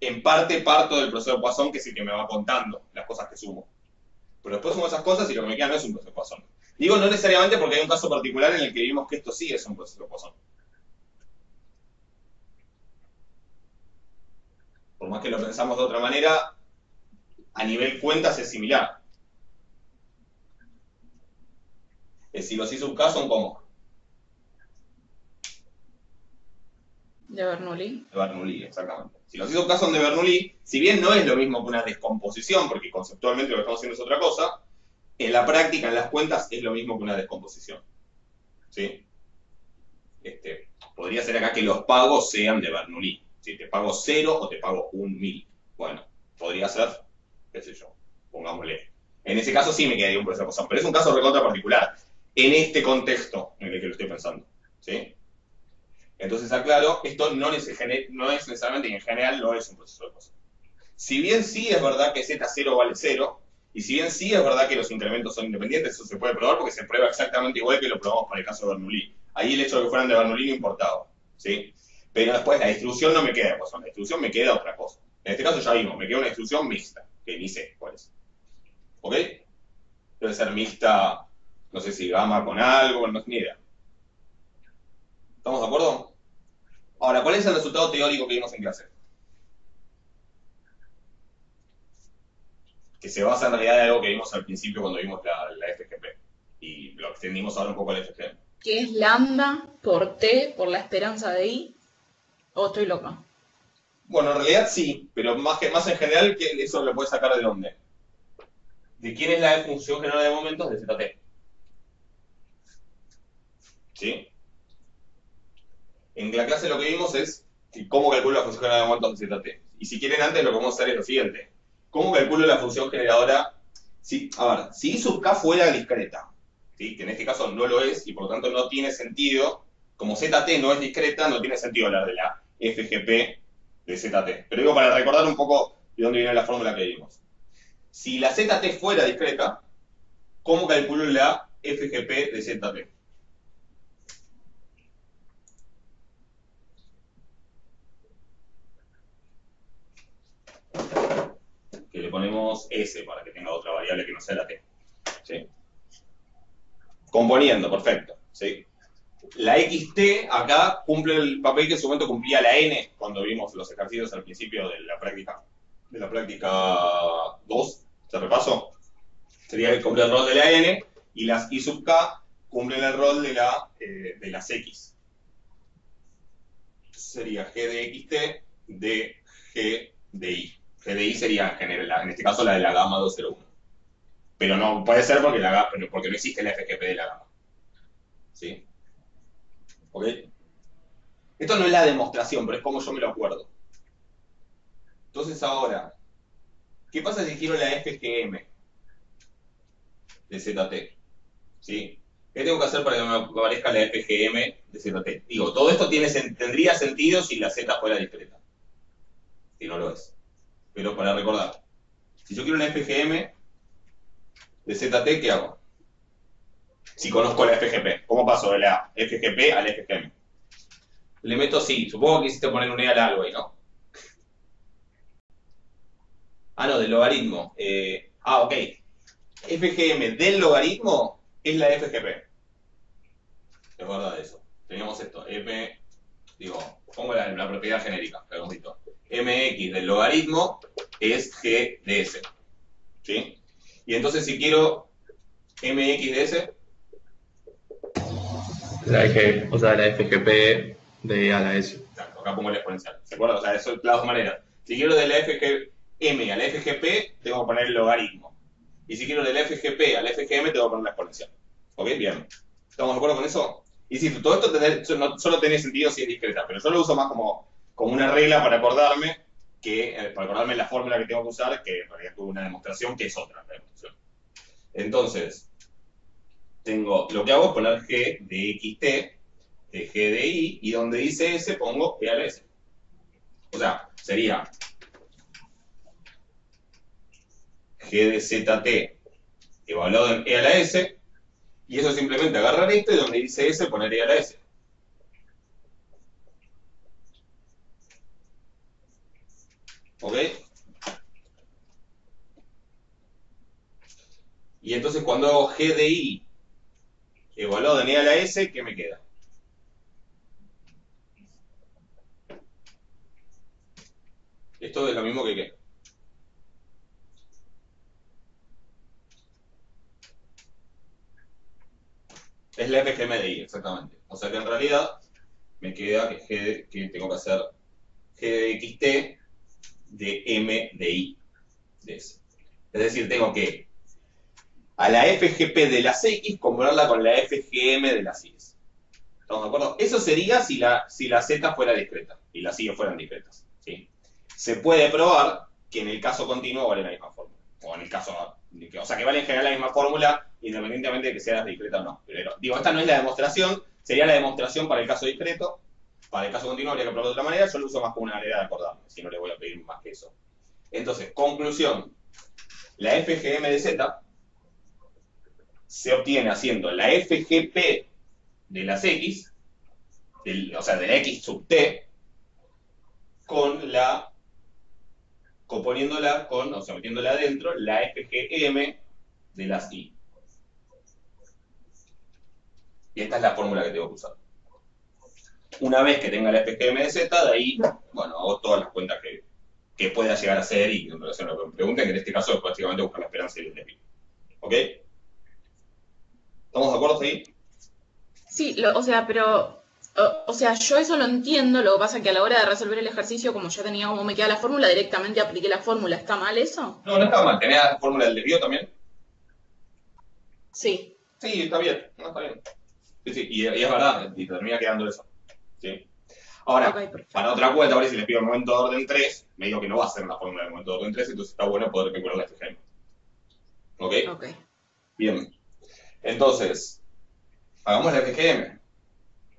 en parte parto del proceso de Poisson, que es el que me va contando las cosas que sumo. Pero después sumo esas cosas y lo que me queda no es un proceso de Poisson. Digo no necesariamente porque hay un caso particular en el que vimos que esto sí es un proceso de Poisson. Por más que lo pensamos de otra manera, a nivel cuentas es similar. Si los I sub K son como De Bernoulli. de Bernoulli, exactamente. Si los I sub K son de Bernoulli, si bien no es lo mismo que una descomposición, porque conceptualmente lo que estamos haciendo es otra cosa, en la práctica, en las cuentas, es lo mismo que una descomposición. ¿Sí? Podría ser acá que los pagos sean de Bernoulli. Si te pago 0 o te pago 1000. Bueno, podría ser, qué sé yo, pongámosle. En ese caso sí me quedaría un proceso de Poisson, pero es un caso recontra particular, en este contexto en el que lo estoy pensando. ¿Sí? Entonces, aclaro, esto no es necesariamente, y en general no es un proceso de Poisson. Si bien sí es verdad que Z0 vale 0, y si bien sí es verdad que los incrementos son independientes, eso se puede probar porque se prueba exactamente igual que lo probamos para el caso de Bernoulli. Ahí el hecho de que fueran de Bernoulli no importaba. ¿Sí? Pero después la distribución no me queda de Poisson, la distribución me queda otra cosa. En este caso ya vimos, me queda una distribución mixta, que ni sé cuál es. ¿Ok? Debe ser mixta, no sé si gamma con algo, no es ni idea. ¿Estamos de acuerdo? Ahora, ¿cuál es el resultado teórico que vimos en clase? Que se basa en realidad en algo que vimos al principio cuando vimos la FGP. Y lo extendimos ahora un poco al FGM. ¿Qué es lambda por T por la esperanza de I? ¿O estoy loca? Bueno, en realidad sí, pero más en general, que eso lo puedes sacar de dónde. ¿De quién es la función general de momentos? De ZT. ¿Sí? En la clase lo que vimos es cómo calculo la función general de momentos de ZT. Y si quieren antes lo que vamos a hacer es lo siguiente. ¿Cómo calculo la función generadora? A ver, si I sub K fuera discreta, ¿sí? Que en este caso no lo es y por lo tanto no tiene sentido, como ZT no es discreta, no tiene sentido hablar de la FGP de ZT. Pero digo para recordar un poco de dónde viene la fórmula que vimos. Si la ZT fuera discreta, ¿cómo calculo la FGP de ZT? Que le ponemos S para que tenga otra variable que no sea la T. ¿Sí? Componiendo, perfecto. ¿Sí? La XT acá cumple el papel que en su momento cumplía la N cuando vimos los ejercicios al principio de la práctica 2, ¿se repasó? Sería que cumple el rol de la N y las I sub K cumplen el rol de las X. Sería G de XT de G de I. G de I sería en este caso la de la gamma 201. Pero no puede ser porque no existe la FGP de la gamma. ¿Sí? ¿Ok? Esto no es la demostración, pero es como yo me lo acuerdo. Entonces ahora, ¿qué pasa si quiero la FGM de ZT? ¿Sí? ¿Qué tengo que hacer para que me aparezca la FGM de ZT? Digo, todo esto tendría sentido si la Z fuera discreta. Si no lo es. Pero para recordar, si yo quiero una FGM de ZT, ¿qué hago? Si conozco la FGP, ¿cómo paso de la FGP a la FGM? Le meto sí, supongo que quisiste poner un E al algo ahí, ¿no? Ah, no, del logaritmo. Ok. FGM del logaritmo es la FGP. Es verdad eso. Teníamos esto. Pongo la propiedad genérica, redondito. MX del logaritmo es G de S. ¿Sí? Y entonces si quiero MX de S... La FGP de A a la S. Exacto, acá pongo la exponencial. ¿Se acuerdan? O sea, eso es las dos maneras. Si quiero de la FGM a la FGP, tengo que poner el logaritmo. Y si quiero de la FGP a la FGM, tengo que poner la exponencial. ¿Ok? Bien. ¿Estamos de acuerdo con eso? Y si todo esto solo tiene sentido si es discreta, pero yo lo uso más como una regla para acordarme la fórmula que tengo que usar, que en realidad tuve una demostración que es otra demostración. Entonces, lo que hago es poner G de XT, de G de I, y donde dice S pongo E a la S. O sea, sería G de ZT evaluado en E a la S, Y eso es simplemente agarrar esto y donde dice S, poner a la S. ¿Ok? Y entonces cuando hago G de I evaluado en E a la S, ¿qué me queda? Esto es lo mismo que ¿qué? Es la FGM de I, exactamente. O sea que en realidad me queda que tengo que hacer G de XT de M de I de S. Es decir, tengo que a la FGP de las X compararla con la FGM de las Y. ¿Estamos de acuerdo? Eso sería si la Z fuera discreta y las Y fueran discretas. ¿Sí? Se puede probar que en el caso continuo vale la misma fórmula. O en el caso, o sea, que vale en general la misma fórmula independientemente de que sea discreta o no. Pero digo, esta no es la demostración, sería la demostración para el caso discreto. Para el caso continuo habría que probarlo de otra manera, yo lo uso más como una manera de acordarme, si no le voy a pedir más que eso. Entonces, conclusión, la FGM de Z se obtiene haciendo la FGP de las X, o sea, de la X sub T, componiéndola con, o sea, metiéndola adentro, la FGM de las Y. Y esta es la fórmula que tengo que usar. Una vez que tenga la FGM de Z, de ahí, bueno, hago todas las cuentas que pueda llegar a ser y en relación a lo que me pregunten, que en este caso es básicamente buscar la esperanza y el desvío. ¿Ok? ¿Estamos de acuerdo ahí? Sí, o sea, pero, o sea, yo eso lo entiendo, lo que pasa es que a la hora de resolver el ejercicio, como ya tenía como me queda la fórmula, directamente apliqué la fórmula. ¿Está mal eso? No, no estaba mal. ¿Tenés la fórmula del desvío también? Sí. Sí, está bien. No, está bien. Sí, sí, y es verdad, y termina quedando eso. ¿Sí? Ahora, Ok, perfecto. para otra cuenta, ahora si le pido el momento de orden 3, me digo que no va a ser una fórmula del momento de orden 3, entonces está bueno poder calcular la FGM. ¿Ok? Ok. Bien. Entonces, hagamos la FGM.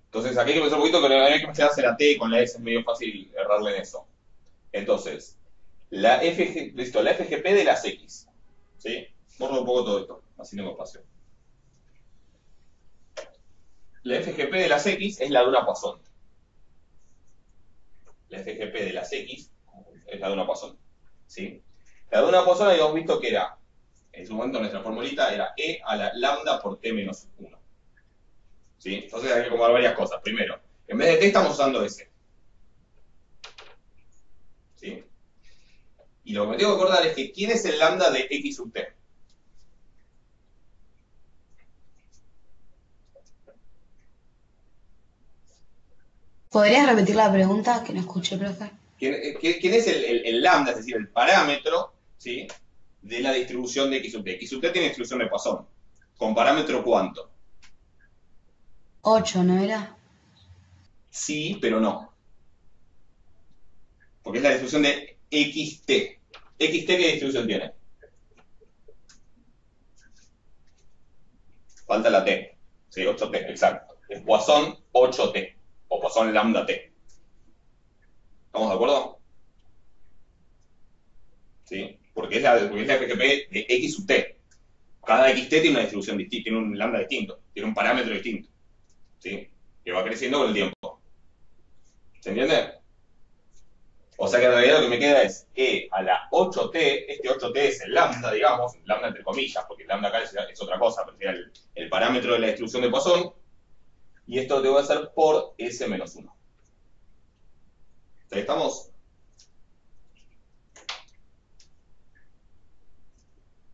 Entonces, aquí hay que pensar un poquito que hay que empezar a hacer la T con la S, es medio fácil errarle en eso. Entonces, listo, la FGP de las X. ¿Sí? Borro un poco todo esto, así tengo espacio. La FGP de las X es la de una Poisson. La FGP de las X es la de una Poisson. ¿Sí? La de una Poisson habíamos visto que era, en su momento nuestra formulita era E a la lambda por T menos 1. ¿Sí? Entonces hay que acomodar varias cosas. Primero, en vez de T estamos usando S. ¿Sí? Y lo que me tengo que acordar es que ¿quién es el lambda de X sub T? ¿Podrías repetir la pregunta que no escuché, profe? ¿Quién es el lambda, es decir, el parámetro, ¿sí?, de la distribución de X sub T? X sub T tiene distribución de Poisson. ¿Con parámetro cuánto? 8, ¿no era? Sí, pero no. Porque es la distribución de XT. ¿XT qué distribución tiene? Falta la T. Sí, 8T, exacto. Es Poisson 8T. O Poisson lambda T. ¿Estamos de acuerdo? ¿Sí? Porque es la FGP de X sub T. Cada XT tiene una distribución distinta, tiene un lambda distinto, tiene un parámetro distinto. ¿Sí? Que va creciendo con el tiempo. ¿Se entiende? O sea que en realidad lo que me queda es E a la 8T, este 8T es el lambda, digamos, lambda entre comillas, porque el lambda acá es otra cosa, pero sería el parámetro de la distribución de Poisson, y esto lo tengo que hacer por S menos 1. ¿Ahí estamos?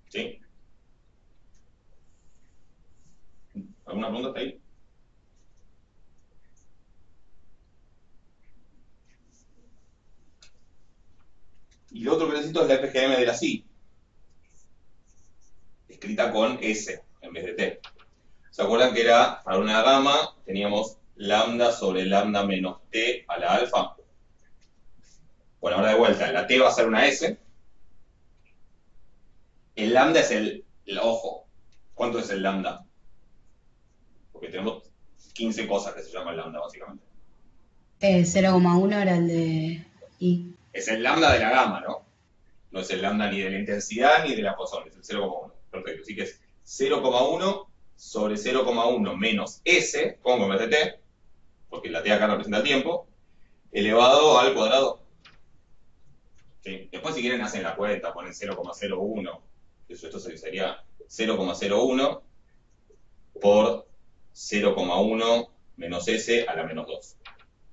¿Sí? ¿Alguna pregunta hasta ahí? Y lo otro que necesito es la FGM de la I, escrita con S en vez de T. ¿Se acuerdan que era, para una gama, teníamos lambda sobre lambda menos T a la alfa? Bueno, ahora de vuelta, la T va a ser una S. El lambda es el ojo. ¿Cuánto es el lambda? Porque tenemos 15 cosas que se llaman lambda, básicamente. 0,1 era el de I. Es el lambda de la gama, ¿no? No es el lambda ni de la intensidad ni de la Poisson, es el 0,1. Perfecto, así que es 0,1 sobre 0,1 menos S, pongo en vez de T, porque la T acá representa el tiempo, elevado al cuadrado. ¿Sí? Después si quieren hacen la cuenta, ponen 0,01, esto sería 0,01 por 0,1 menos S a la menos 2,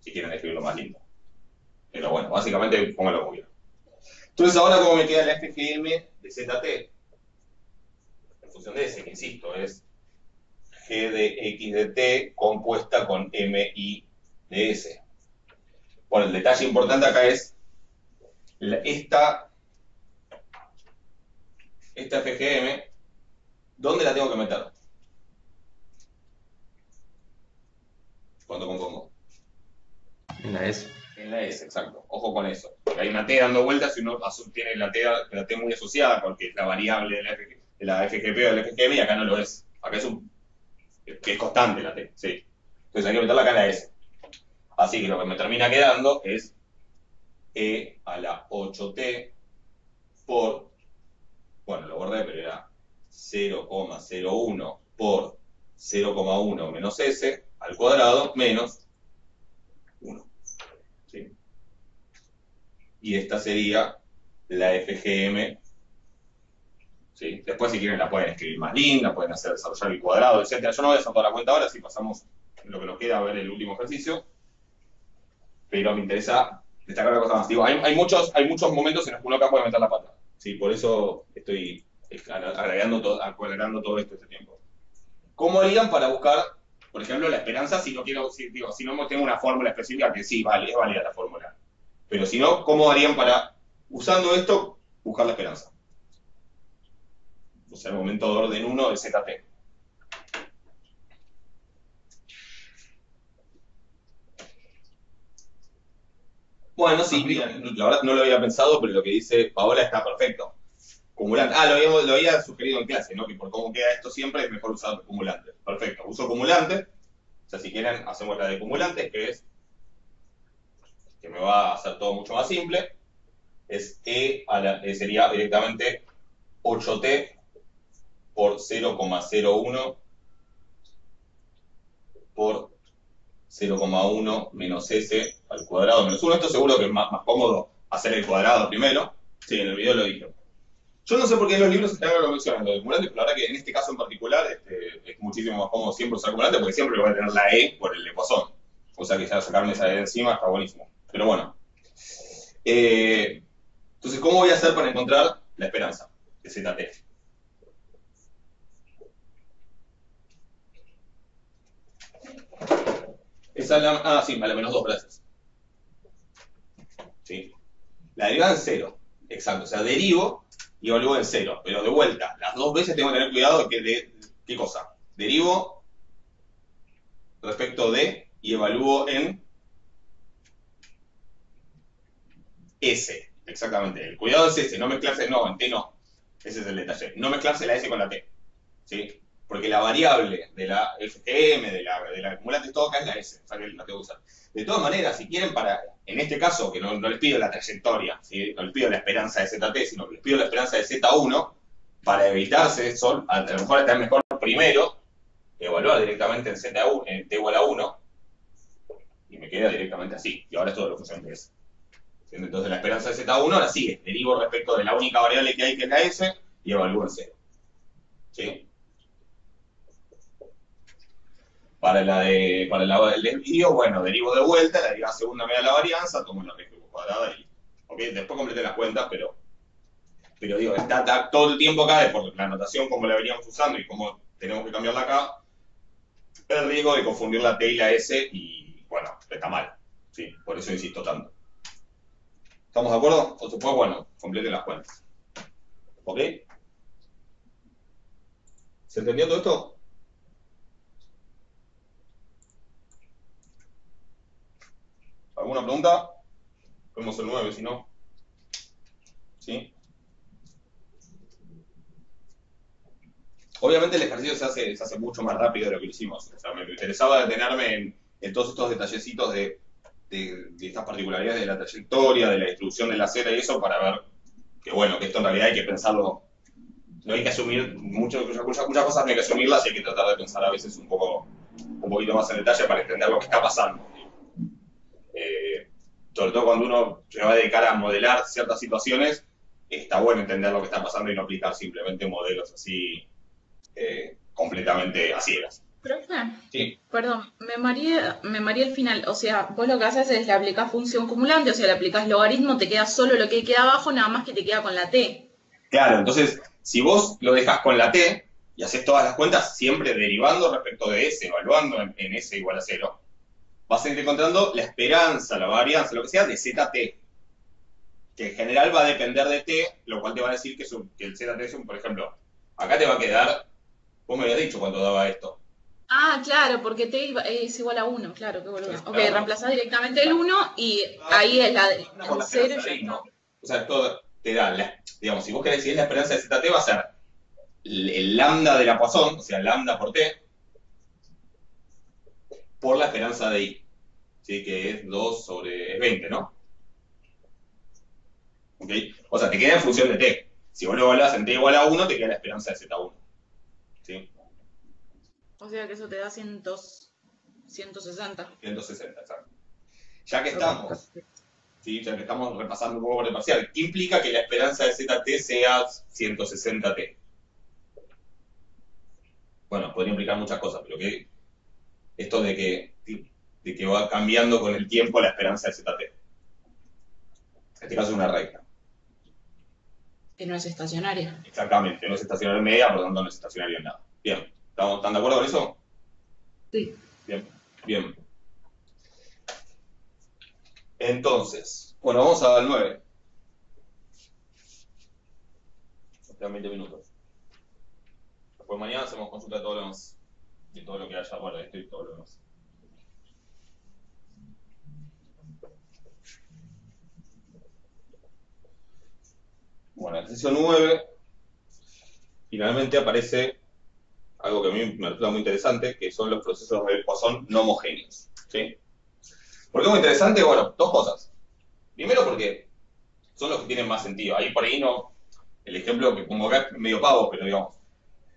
si quieren escribirlo más lindo. Pero bueno, básicamente pónganlo como quieran. Entonces ahora, ¿cómo me queda la FGM de ZT? En función de S, que insisto, es G de X de T compuesta con MI de S. Bueno, el detalle importante acá es esta FGM, ¿dónde la tengo que meter? ¿Cuánto compongo? En la S. En la S, exacto. Ojo con eso. Porque hay una T dando vueltas y uno tiene la T muy asociada porque es la variable de la FGP o del FGM y acá no lo es. Acá que es constante la T, sí. Entonces hay que meterla acá en la S. Así que lo que me termina quedando es E a la 8T por, bueno, lo borré, pero era 0,01 por 0,1 menos S al cuadrado menos 1. ¿Sí? Y esta sería la FGM. ¿Sí? Después, si quieren, la pueden escribir más linda, pueden desarrollar el cuadrado, etc. Yo no voy a hacer toda la cuenta ahora, si pasamos lo que nos queda a ver el último ejercicio. Pero me interesa destacar una cosa más. Digo, hay muchos momentos en los que uno acá puede meter la pata. ¿Sí? Por eso estoy agregando todo esto este tiempo. ¿Cómo harían para buscar, por ejemplo, la esperanza si no tengo una fórmula específica que sí, es válida la fórmula? Pero si no, ¿cómo harían para, usando esto, buscar la esperanza? O sea, el momento de orden 1 de ZT. Bueno, sí, la verdad no lo había pensado, pero lo que dice Paola está perfecto. Cumulante. Lo había sugerido en clase, ¿no? Que por cómo queda esto siempre es mejor usar cumulante. Perfecto, uso cumulante. O sea, si quieren, hacemos la de cumulantes, que me va a hacer todo mucho más simple. Es sería directamente 8T por 0,01 por 0,1 menos S al cuadrado menos 1. Esto seguro que es más cómodo hacer el cuadrado primero. Sí, en el video lo dije. Yo no sé por qué en los libros se lo mencionan lo de cumulante, pero la verdad que en este caso en particular es muchísimo más cómodo siempre usar cumulante porque siempre voy a tener la E por el de Poisson. O sea que ya sacarme esa E de encima está buenísimo. Pero bueno. Entonces, ¿cómo voy a hacer para encontrar la esperanza de ZT? Esa es a la menos 2, gracias. ¿Sí? La derivada en 0. Exacto. O sea, derivo y evalúo en 0. Pero de vuelta, las dos veces tengo que tener cuidado de ¿qué cosa? Derivo respecto de y evalúo en S. Exactamente. El cuidado es ese. No mezclarse, en T no. Ese es el detalle. No mezclarse la S con la T. ¿Sí? Porque la variable de la FGM, de la acumulante, todo acá es la S, o sea que la tengo que usar. De todas maneras, si quieren en este caso, que no les pido la trayectoria, ¿sí? No les pido la esperanza de ZT, sino que les pido la esperanza de Z1, para evitarse eso, a lo mejor está mejor primero, evaluar directamente en Z1, en T igual a 1, y me queda directamente así, y ahora es todo lo que funciona de S. Entonces la esperanza de Z1 ahora sí es derivo respecto de la única variable que hay, que es la S, y evalúo en 0. ¿Sí? Para el desvío, bueno, derivo de vuelta, la derivada segunda me da la varianza, tomo la raíz cuadrada y... Ok, después completé las cuentas, pero digo, está todo el tiempo acá, por la notación como la veníamos usando y cómo tenemos que cambiarla acá, el riesgo de confundir la T y la S y, bueno, está mal. Sí, por eso insisto tanto. ¿Estamos de acuerdo? O después, bueno, completen las cuentas. ¿Ok? ¿Se entendió todo esto? ¿Alguna pregunta? Vemos el 9, si no. ¿Sí? Obviamente el ejercicio se hace mucho más rápido de lo que lo hicimos. O sea, me interesaba detenerme en todos estos detallecitos de estas particularidades de la trayectoria, de la distribución de la Z y eso, para ver que, bueno, que esto en realidad hay que pensarlo no hay que asumir muchas cosas, no hay que asumirlas y hay que tratar de pensar a veces un poquito más en detalle para entender lo que está pasando. Sobre todo cuando uno se va a dedicar a modelar ciertas situaciones, está bueno entender lo que está pasando y no aplicar simplemente modelos así completamente a ciegas. Profe, Sí. perdón, me mareé el final. O sea, vos lo que haces es le aplicás función cumulante, o sea, le aplicás logaritmo, te queda solo lo que queda abajo, nada más que te queda con la t. Claro, entonces, si vos lo dejas con la t y haces todas las cuentas siempre derivando respecto de s, evaluando en s igual a 0, vas a ir encontrando la esperanza, la varianza, lo que sea, de zt, que en general va a depender de t, lo cual te va a decir que el zt es por ejemplo, acá te va a quedar, vos me habías dicho cuánto daba esto. Ah, claro, porque t es igual a 1, claro, qué boludo. Ok, Claro. reemplazás directamente el 1 y ahí es la del Por la 0 esperanza y ahí, ya ¿no? está. O sea, todo te da, digamos, si vos querés decir la esperanza de zt, va a ser el lambda de la Poisson, o sea, lambda por t, por la esperanza de i, ¿sí? Que es 2 sobre 20, ¿no? ¿Ok? O sea, te queda en función de t. Si vos lo evaluás en t igual a 1, te queda la esperanza de z1. ¿Sí? O sea que eso te da 160. 160, exacto. Ya que estamos, ¿sí? Ya que estamos repasando un poco por el parcial, ¿qué implica que la esperanza de zt sea 160t? Bueno, podría implicar muchas cosas, pero que esto de que va cambiando con el tiempo la esperanza de zt. En este caso es una recta. Que no es estacionaria. Exactamente, no es estacionario en media, por lo tanto no es estacionario en nada. Bien, ¿están de acuerdo con eso? Sí. Bien. Entonces, bueno, vamos al 9. Nos quedan 20 minutos. Después mañana hacemos consulta de todo lo demás. De todo lo que haya, bueno, de esto y todo lo demás. Bueno, ejercicio 9. Finalmente aparece algo que a mí me resulta muy interesante, que son los procesos de Poisson no homogéneos. ¿Sí? ¿Por qué es muy interesante? Bueno, dos cosas. Primero porque son los que tienen más sentido. Ahí por ahí no, el ejemplo que pongo acá es medio pavo, pero digamos,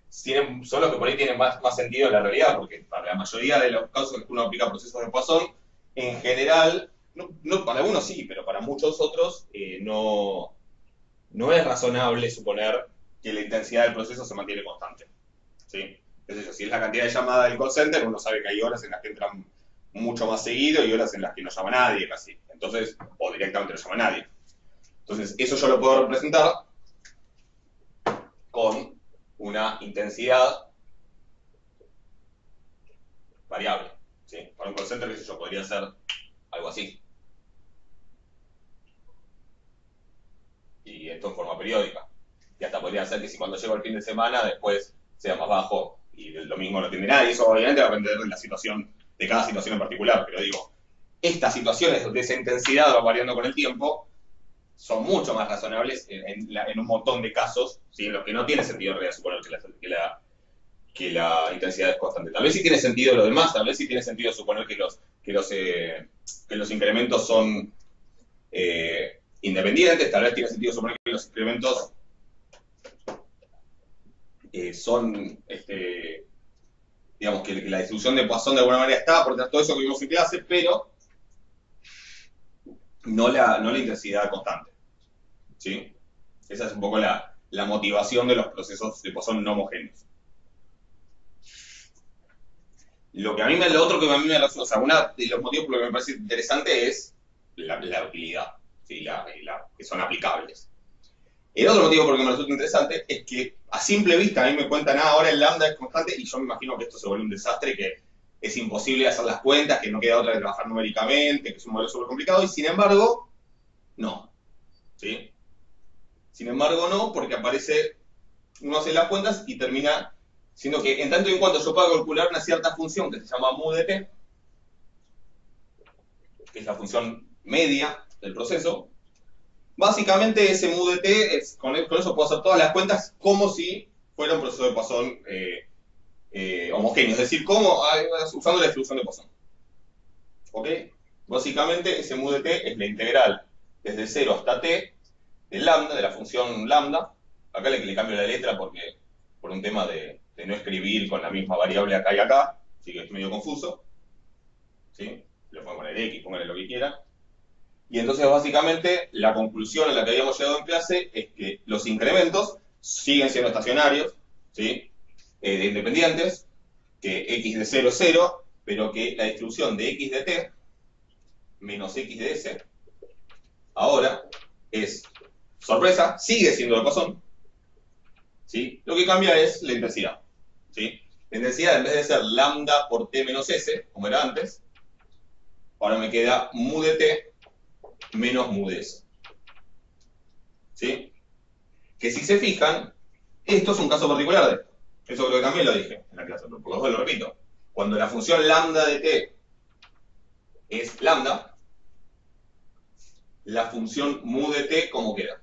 son los que por ahí tienen más sentido en la realidad, porque para la mayoría de los casos en que uno aplica procesos de Poisson, en general, no para algunos sí, pero para muchos otros no es razonable suponer que la intensidad del proceso se mantiene constante. ¿Sí? Entonces, si es la cantidad de llamadas del call center, uno sabe que hay horas en las que entran mucho más seguido y horas en las que no llama nadie casi. Entonces, o directamente no llama nadie. Entonces, eso yo lo puedo representar con una intensidad variable. ¿Sí? Para un call center, qué sé yo, podría ser algo así. Y esto en forma periódica. Y hasta podría ser que si cuando llego el fin de semana, después sea más bajo y el domingo no tiene nadie. Eso obviamente va a depender de la situación, de cada situación en particular. Pero digo, estas situaciones donde esa intensidad va variando con el tiempo son mucho más razonables en un montón de casos, ¿sí? En los que no tiene sentido en realidad suponer que la intensidad es constante. Tal vez sí tiene sentido lo demás, tal vez sí tiene sentido suponer que los incrementos son independientes, tal vez tiene sentido suponer que los incrementos son, digamos, que la distribución de Poisson de alguna manera está por todo eso que vimos en clase, pero no la intensidad constante. ¿Sí? Esa es un poco la motivación de los procesos de Poisson no homogéneos. Lo otro que a mí me resulta, o sea, uno de los motivos por los que me parece interesante es la utilidad, ¿sí? Que son aplicables. El otro motivo por el que me resulta interesante es que a simple vista a mí me cuentan, ahora el lambda es constante y yo me imagino que esto se vuelve un desastre, que es imposible hacer las cuentas, que no queda otra que trabajar numéricamente, que es un modelo súper complicado, y sin embargo, no. ¿Sí? Sin embargo, no, porque uno hace las cuentas y termina siendo que en tanto y en cuanto yo pueda calcular una cierta función que se llama mu de t, que es la función media del proceso, básicamente ese mu de t, con eso puedo hacer todas las cuentas como si fuera un proceso de Poisson homogéneo, es decir, usando la distribución de Poisson. ¿Ok? Básicamente ese mu de t es la integral desde 0 hasta t de lambda, de la función lambda, acá le cambio la letra porque por un tema de no escribir con la misma variable acá y acá, así que es medio confuso, ¿sí? Le pueden poner X, pónganle lo que quieran. Y entonces básicamente la conclusión a la que habíamos llegado en clase es que los incrementos siguen siendo estacionarios, ¿sí? Independientes, que X de 0 es 0, pero que la distribución de X de t menos X de s ahora es, sorpresa, sigue siendo de Poisson, ¿sí? Lo que cambia es la intensidad, ¿sí? La intensidad, en vez de ser lambda por t menos s, como era antes, ahora me queda mu de t menos mu de s, ¿sí? Que si se fijan, esto es un caso particular de esto. Eso creo que también lo dije en la clase, pero por lo repito. Cuando la función lambda de t es lambda, la función mu de t, ¿cómo queda?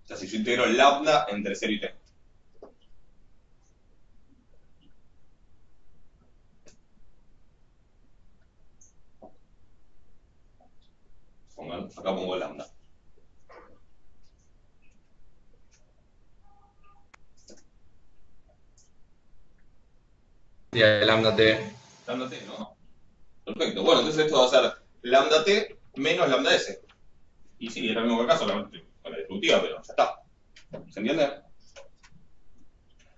O sea, si yo integro lambda entre 0 y t. Acá pongo lambda. Y el lambda t. Lambda t, ¿no? Perfecto. Bueno, entonces esto va a ser lambda t menos lambda s. Y sí, era el mismo caso con la distributiva, pero ya está. ¿Se entiende?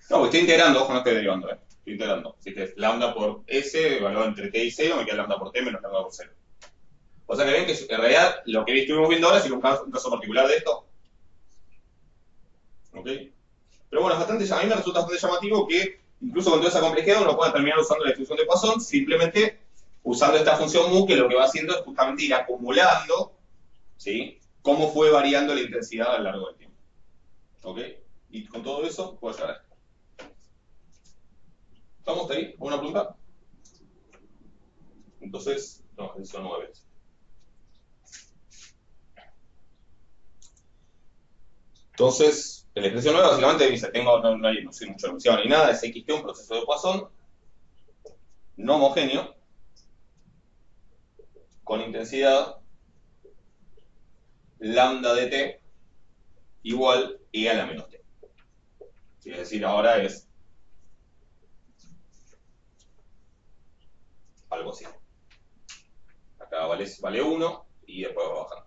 No, pues estoy integrando, ojo, no estoy derivando, estoy integrando. Así que es lambda por s, evaluado entre t y 0, me queda lambda por t menos lambda por 0. O sea que ven que en realidad lo que estuvimos viendo ahora es un caso particular de esto. ¿Ok? Pero bueno, a mí me resulta bastante llamativo que incluso con toda esa complejidad uno pueda terminar usando la distribución de Poisson simplemente usando esta función mu, que lo que va haciendo es justamente ir acumulando, ¿sí?, cómo fue variando la intensidad a lo largo del tiempo. ¿Ok? Y con todo eso puedo llegar a esto. ¿Estamos ahí? ¿Alguna pregunta? Entonces, no, ejercicio 9. Entonces, el ejercicio 9 básicamente dice, no sé mucho de emisión ni nada, es XT, un proceso de Poisson no homogéneo con intensidad lambda de t igual e a la menos t. Es decir, ahora es algo así. Acá vale 1 y después va bajando.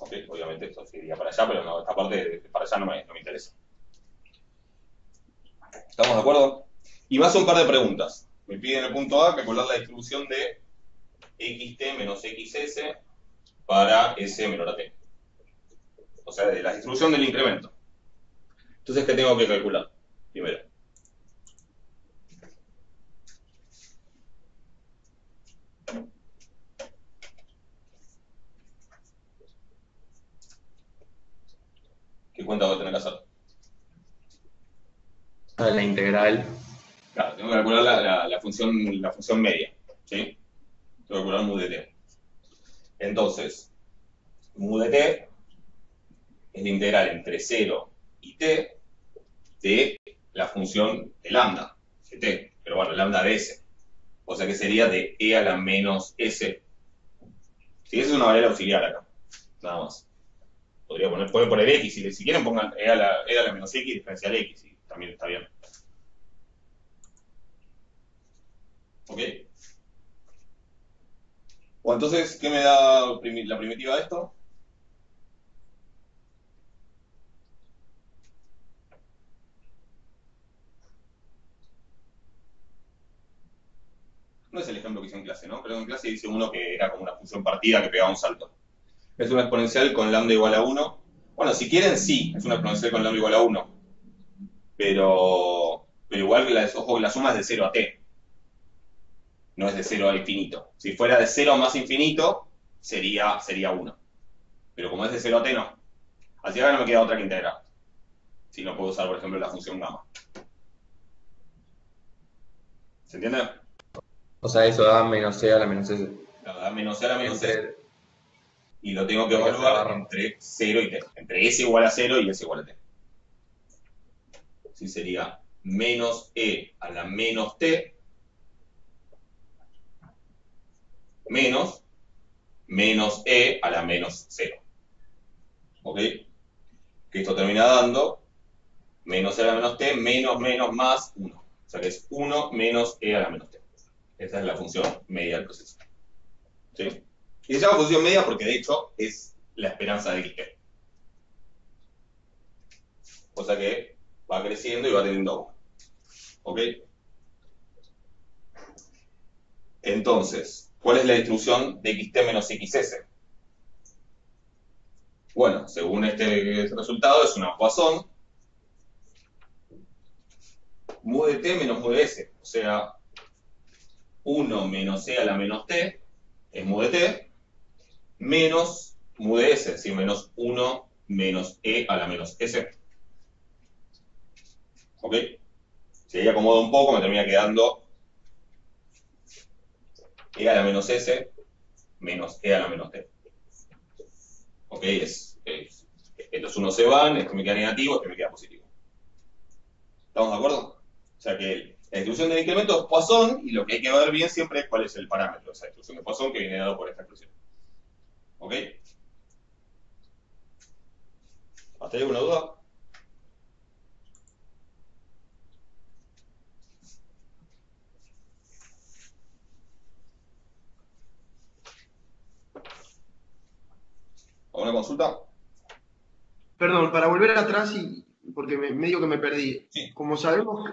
Ok, obviamente esto sería para allá, pero no, esta parte para allá no me interesa. ¿Estamos de acuerdo? Y más un par de preguntas. Me piden el punto A, calcular la distribución de xt menos xs para s menor a t. O sea, de la distribución del incremento. Entonces, ¿qué tengo que calcular? Primero. ¿Qué cuenta voy a tener que hacer? La integral. Claro, tengo que calcular la función media, ¿sí? Tengo que calcular mu de t. Entonces, mu de t es la integral entre 0 y t de la función de lambda, de t, pero bueno, lambda de s. O sea que sería de e a la menos s. Si esa es una variable auxiliar acá, nada más. Pueden poner x, si quieren pongan e a la menos x diferencial x, y también está bien. ¿Ok? O entonces, ¿qué me da la primitiva de esto? No es el ejemplo que hice en clase, ¿no? Pero en clase hice uno que era como una función partida que pegaba un salto. Es una exponencial con lambda igual a 1. Bueno, si quieren, sí, es una exponencial con lambda igual a 1. Pero igual que la suma es de 0 a t. No es de 0 a infinito. Si fuera de 0 más infinito, sería 1. Pero como es de 0 a t, no. Así que ahora no me queda otra que integrar. Si no puedo usar, por ejemplo, la función gamma. ¿Se entiende? O sea, eso da menos c a la menos s. Claro, da menos c a la menos s. Entre- Y lo tengo que evaluar entre 0 y t. Entre s igual a 0 y s igual a t. Sí, sería menos e a la menos t menos e a la menos 0. ¿Ok? Que esto termina dando menos e a la menos t menos más 1. O sea que es 1 menos e a la menos t. Esta es la función media del proceso. ¿Sí? Y se llama función media porque de hecho es la esperanza de XT. O sea que va creciendo y va teniendo 1. ¿Ok? Entonces, ¿cuál es la distribución de XT menos XS? Bueno, según este resultado es una Poisson mu de t menos mu de s. O sea, 1 menos e a la menos t es mu de t menos mu de s, es decir, menos 1 menos e a la menos s. ¿Ok? Si ahí acomodo un poco, me termina quedando e a la menos s menos e a la menos t. ¿Ok? Estos unos se van, este me queda negativo, este me queda positivo. ¿Estamos de acuerdo? O sea que la distribución del incremento es Poisson y lo que hay que ver bien siempre es cuál es el parámetro de esa distribución de Poisson que viene dado por esta expresión. ¿Ok? ¿Hasta ahí alguna duda? ¿Alguna consulta? Perdón, para volver atrás, porque medio que me perdí. Sí. Como sabemos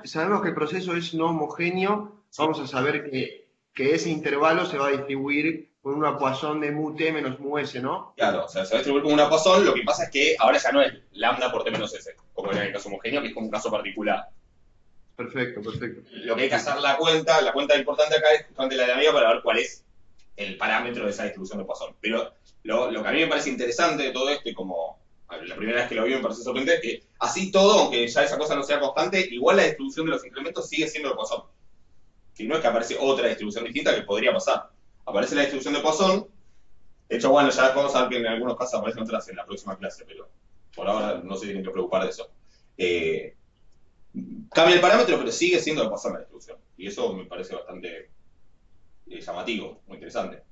que el proceso es no homogéneo, Sí. vamos a saber que ese intervalo se va a distribuir con una Poisson de mu t menos mu s, ¿no? Claro, o sea, se va a distribuir como una Poisson, lo que pasa es que ahora ya no es lambda por t menos s, como en el caso homogéneo, que es como un caso particular. Perfecto. Lo que hay que hacer la cuenta importante acá es justamente la de amiga para ver cuál es el parámetro de esa distribución de Poisson. Pero lo que a mí me parece interesante de todo esto, y como la primera vez que lo vi me parece sorprendente, es que así todo, aunque ya esa cosa no sea constante, igual la distribución de los incrementos sigue siendo de Poisson. Si no es que aparece otra distribución distinta que podría pasar. Aparece la distribución de Poisson. De hecho, bueno, ya vamos a ver que en algunos casos aparecen otras en la próxima clase, pero por ahora no se tienen que preocupar de eso. Cambia el parámetro, pero sigue siendo de Poisson la distribución. Y eso me parece bastante llamativo, muy interesante.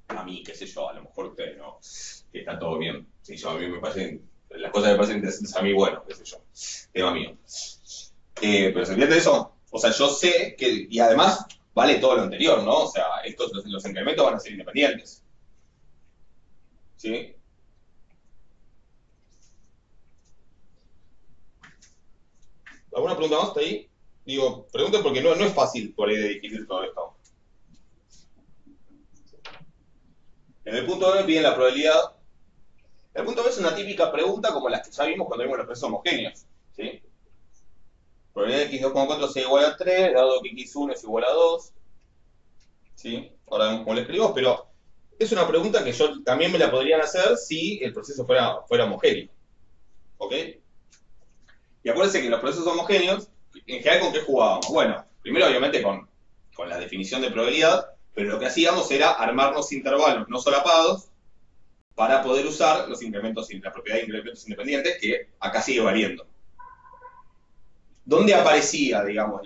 A mí, qué sé yo, a lo mejor ustedes no, que está todo bien. Sí, yo, a mí me parecen, las cosas me parecen interesantes a mí, bueno, qué sé yo, tema mío. Pero se entiende eso, o sea, yo sé que, y además vale todo lo anterior, ¿no? O sea, los incrementos van a ser independientes. ¿Sí? ¿Alguna pregunta más hasta ahí? Digo, pregunten porque no es fácil por ahí de definir todo esto. En el punto B piden la probabilidad. El punto B es una típica pregunta como las que ya vimos cuando vimos los procesos homogéneos. ¿Sí? Probabilidad de que x2,4 sea igual a 3, dado que x1 es igual a 2. ¿Sí? Ahora vemos cómo lo escribimos, pero es una pregunta que yo también me la podrían hacer si el proceso fuera homogéneo. ¿Ok? Y acuérdense que en los procesos homogéneos, en general, ¿con qué jugábamos? Bueno, primero obviamente con la definición de probabilidad, pero lo que hacíamos era armarnos intervalos no solapados para poder usar los incrementos, la propiedad de incrementos independientes, que acá sigue variando. ¿Dónde aparecía, digamos,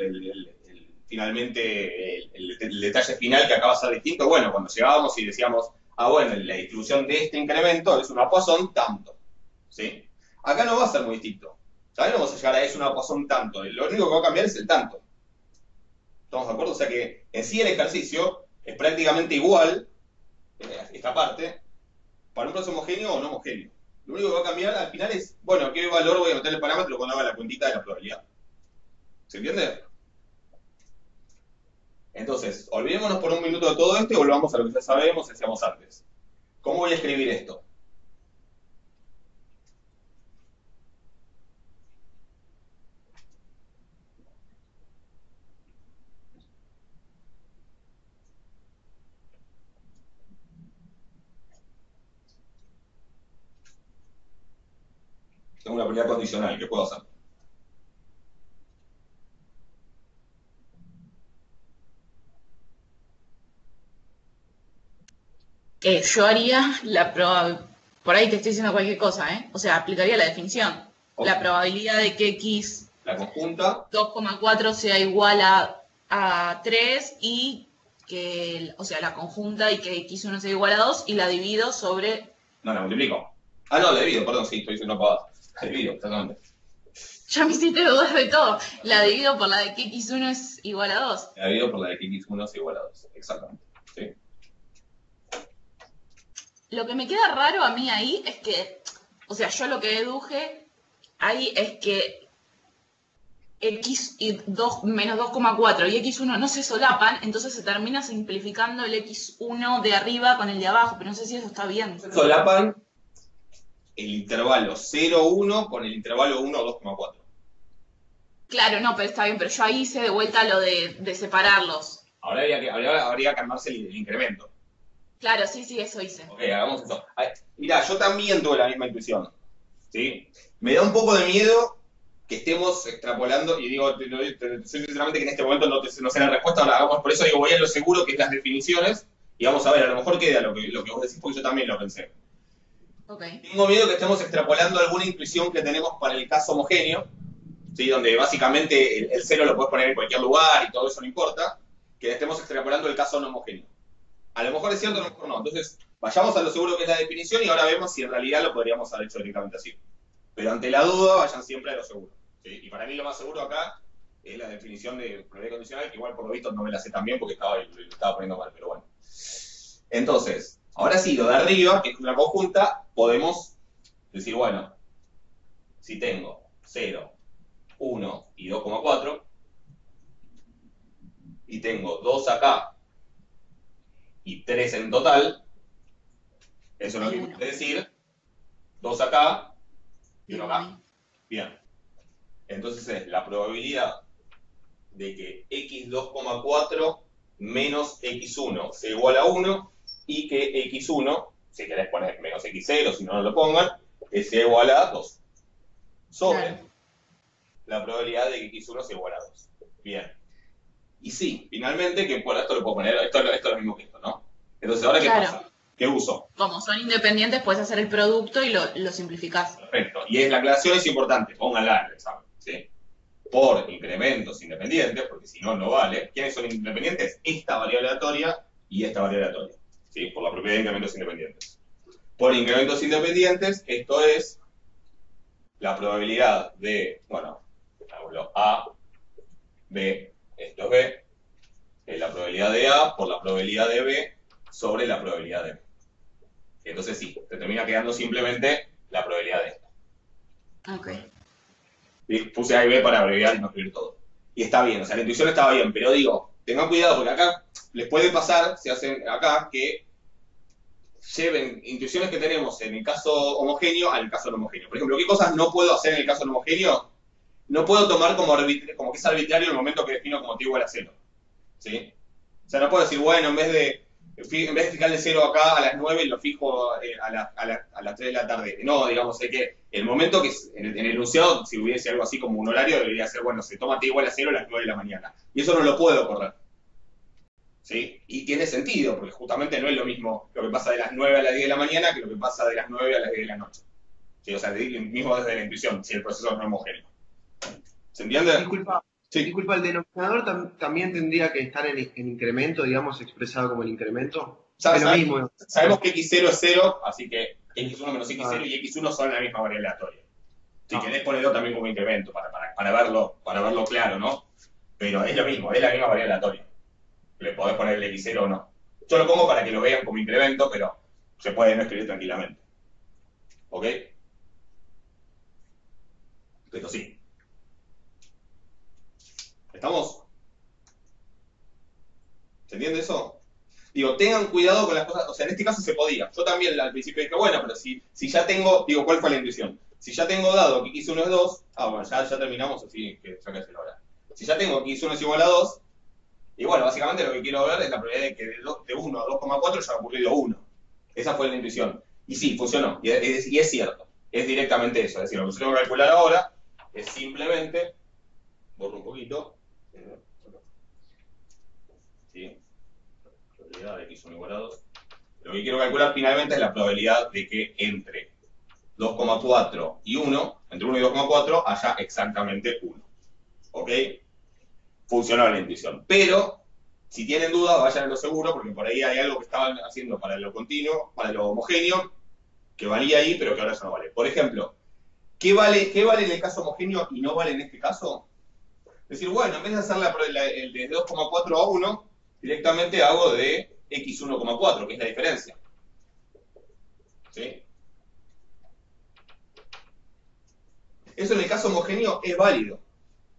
finalmente el detalle final que acá va a ser distinto? Bueno, cuando llegábamos y decíamos, bueno, la distribución de este incremento es una Poisson tanto. ¿Sí? Acá no va a ser muy distinto. ¿Sabes? No vamos a llegar a es una Poisson tanto. Lo único que va a cambiar es el tanto. ¿Estamos de acuerdo? O sea que en sí el ejercicio es prácticamente igual, esta parte, para un proceso homogéneo o no homogéneo. Lo único que va a cambiar al final es, bueno, qué valor voy a meter en el parámetro cuando haga la cuentita de la probabilidad. ¿Se entiende? Entonces, olvidémonos por un minuto de todo esto y volvamos a lo que ya sabemos y hacíamos antes. ¿Cómo voy a escribir esto? Tengo una probabilidad condicional, ¿qué puedo hacer? Yo haría la probabilidad, por ahí te estoy diciendo cualquier cosa, ¿eh? O sea, aplicaría la definición. Ok. La probabilidad de que x La conjunta 2,4 sea igual a 3 y o sea, la conjunta y que x1 sea igual a 2 y la divido sobre... No, la multiplico. Ah, no, la divido, perdón, sí, estoy diciendo pavada. La divido, exactamente. Ya me hiciste dudar de todo. La divido por la de que x1 es igual a 2. La divido por la de que x1 es igual a 2. Exactamente. ¿Sí? Lo que me queda raro a mí ahí es que, o sea, yo lo que deduje ahí es que x y 2 menos 2,4 y x1 no se solapan, entonces se termina simplificando el x1 de arriba con el de abajo, pero no sé si eso está bien. Solapan el intervalo 0, 1 con el intervalo 1, 2,4. Claro, no, pero está bien, pero yo ahí hice de vuelta lo de separarlos. Ahora habría que armarse el incremento. Claro, sí, eso hice. Ok, hagamos eso. Mirá, yo también tuve la misma intuición. ¿Sí? Me da un poco de miedo que estemos extrapolando, y digo, sinceramente que en este momento no sé la respuesta, ahora hagamos, por eso digo, voy a lo seguro que es las definiciones, y vamos a ver, a lo mejor queda lo que vos decís, porque yo también lo pensé. Okay. Tengo miedo que estemos extrapolando alguna intuición que tenemos para el caso homogéneo, ¿sí? Donde básicamente el cero lo puedes poner en cualquier lugar y todo eso no importa, que estemos extrapolando el caso no homogéneo. A lo mejor es cierto, a lo mejor no. Entonces, vayamos a lo seguro que es la definición y ahora vemos si en realidad lo podríamos haber hecho directamente así. Pero ante la duda, vayan siempre a lo seguro. ¿Sí? Y para mí lo más seguro acá es la definición de probabilidad condicional, que igual por lo visto no me la sé tan bien porque lo estaba poniendo mal, pero bueno. Entonces, ahora sí, lo de arriba, que es una conjunta, podemos decir, bueno, si tengo 0, 1 y 2,4, y tengo 2 acá y 3 en total, eso es lo que quiere decir 2 acá y 1 acá. Bien. Entonces es la probabilidad de que x2,4 menos x1 sea igual a 1 y que x1, si querés poner menos x0, si no, no lo pongan, sea igual a 2. Sobre la probabilidad de que x1 sea igual a 2. Bien. Y sí, finalmente, que bueno, esto lo puedo poner, esto es lo mismo que esto, ¿no? Entonces, ¿ahora qué pasa? ¿Qué uso? Como son independientes, puedes hacer el producto y lo simplificás. Perfecto. Y la aclaración es importante, pónganla en el examen, ¿sí? Por incrementos independientes, porque si no, no vale. ¿Quiénes son independientes? Esta variable aleatoria y esta variable aleatoria, ¿sí? Por la propiedad de incrementos independientes. Por incrementos independientes, esto es la probabilidad de, bueno, hagámoslo A, B, esto es B, es la probabilidad de A por la probabilidad de B sobre la probabilidad de B. Entonces sí, te termina quedando simplemente la probabilidad de esto. Ok. Y puse A y B para abreviar y no escribir todo. Y está bien, o sea, la intuición estaba bien, pero digo, tengan cuidado porque acá les puede pasar, se hacen acá, que lleven intuiciones que tenemos en el caso homogéneo al caso no homogéneo. Por ejemplo, ¿qué cosas no puedo hacer en el caso no homogéneo? No puedo tomar como que es arbitrario el momento que defino como t igual a 0. ¿Sí? O sea, no puedo decir, bueno, en vez de fijarle 0 acá a las 9, lo fijo a las 3 de la tarde. No, digamos, es que el momento que en el enunciado, si hubiese algo así como un horario, debería ser, bueno, se toma t igual a 0 a las 9 de la mañana. Y eso no lo puedo correr. ¿Sí? Y tiene sentido, porque justamente no es lo mismo lo que pasa de las 9 a las 10 de la mañana que lo que pasa de las 9 a las 10 de la noche. ¿Sí? O sea, mismo desde la intuición, si el proceso no es homogéneo. ¿Se entiende? Disculpa, el denominador también tendría que estar en incremento, digamos, expresado como el incremento. Sabemos que x0 es 0, así que x1 menos x0 y x1 son la misma variable aleatoria. Si querés ponerlo también como incremento, para verlo claro, ¿no? Pero es lo mismo, es la misma variable aleatoria. Le podés poner el x0 o no. Yo lo pongo para que lo vean como incremento, pero se puede no escribir tranquilamente. ¿Ok? Pero sí. ¿Estamos? ¿Se entiende eso? Digo, tengan cuidado con las cosas, o sea, en este caso se podía. Yo también al principio dije, bueno, pero si ya tengo, digo, ¿cuál fue la intuición? Si ya tengo dado que x1 es 2, bueno, ya terminamos, así que ya que hacerlo ahora. Si ya tengo que x1 es igual a 2, y bueno, básicamente lo que quiero ver es la probabilidad de que de 1 a 2,4 ya ha ocurrido 1. Esa fue la intuición. Y sí, funcionó, y es cierto. Es directamente eso, es decir, lo que yo tengo que calcular ahora es simplemente, borro un poquito, ¿sí? Probabilidad de x1 igual a 2. Lo que quiero calcular finalmente es la probabilidad de que entre 2,4 y 1, entre 1 y 2,4, haya exactamente 1. ¿Ok? Funcionó la intuición. Pero Si tienen dudas, vayan a lo seguro, porque por ahí hay algo que estaban haciendo para lo continuo, para lo homogéneo, que valía ahí, pero que ahora ya no vale. Por ejemplo, ¿qué vale en el caso homogéneo y no vale en este caso? Es decir, bueno, en vez de hacer el de 2,4 a 1, directamente hago de x 1,4, que es la diferencia. ¿Sí? Eso en el caso homogéneo es válido.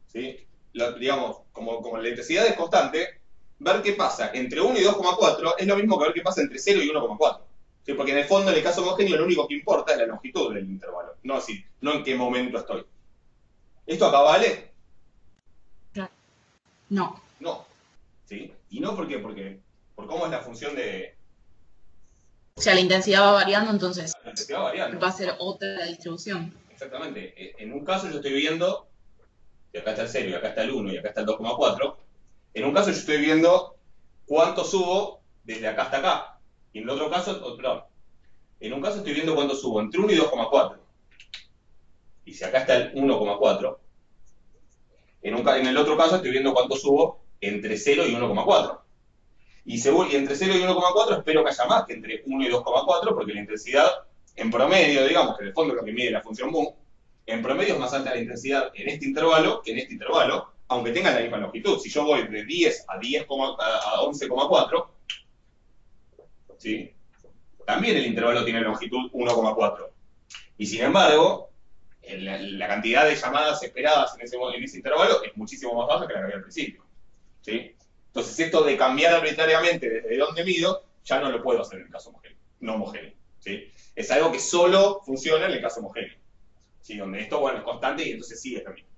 ¿Sí? Digamos, como la intensidad es constante, ver qué pasa entre 1 y 2,4 es lo mismo que ver qué pasa entre 0 y 1,4. ¿Sí? Porque en el fondo, en el caso homogéneo, lo único que importa es la longitud del intervalo, no en qué momento estoy. ¿Esto acá vale? No. No. ¿Sí? ¿Y no por qué? Porque por cómo es la función de... O sea, la intensidad va variando, entonces La intensidad va variando. va a ser otra la distribución. Exactamente. En un caso yo estoy viendo, y acá está el 0, y acá está el 1, y acá está el 2,4. En un caso yo estoy viendo cuánto subo desde acá hasta acá. Y en el otro caso, perdón, en un caso estoy viendo cuánto subo entre 1 y 2,4. Y si acá está el 1,4, en el otro caso estoy viendo cuánto subo entre 0 y 1,4. Y entre 0 y 1,4 espero que haya más que entre 1 y 2,4, porque la intensidad, en promedio, digamos, que en el fondo es lo que mide la función mu, en promedio es más alta la intensidad en este intervalo que en este intervalo, aunque tengan la misma longitud. Si yo voy de 10 a 11,4, ¿sí? También el intervalo tiene longitud 1,4. Y sin embargo, la cantidad de llamadas esperadas en ese intervalo es muchísimo más baja que la que había al principio. ¿Sí? Entonces, esto de cambiar arbitrariamente desde dónde mido, ya no lo puedo hacer en el caso homogéneo, no homogéneo. ¿Sí? Es algo que solo funciona en el caso homogéneo. ¿Sí? Donde esto, bueno, es constante y entonces sí es lo mismo.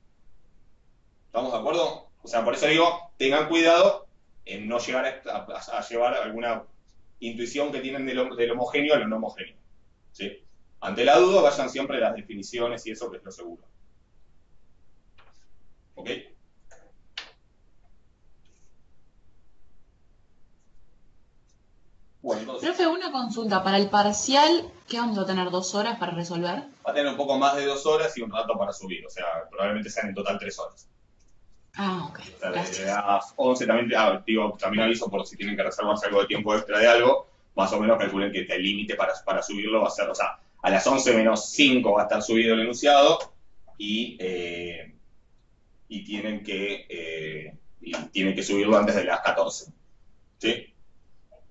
¿Estamos de acuerdo? O sea, por eso digo, tengan cuidado en no llegar a llevar alguna intuición que tienen del homogéneo a lo no homogéneo. ¿Sí? Ante la duda, vayan siempre a las definiciones y eso, que es lo seguro. ¿Ok? Bueno, entonces, Profe, una consulta. Para el parcial, ¿qué vamos a tener? ¿2 horas para resolver? va a tener un poco más de 2 horas y un rato para subir. O sea, probablemente sean en total 3 horas. Ah, ok. O sea, Gracias. desde las 11 también, también aviso por si tienen que reservarse algo de tiempo extra de algo, más o menos calculen que el límite para subirlo va a ser, o sea, a las 11 menos 5 va a estar subido el enunciado y tienen que subirlo antes de las 14. ¿Sí?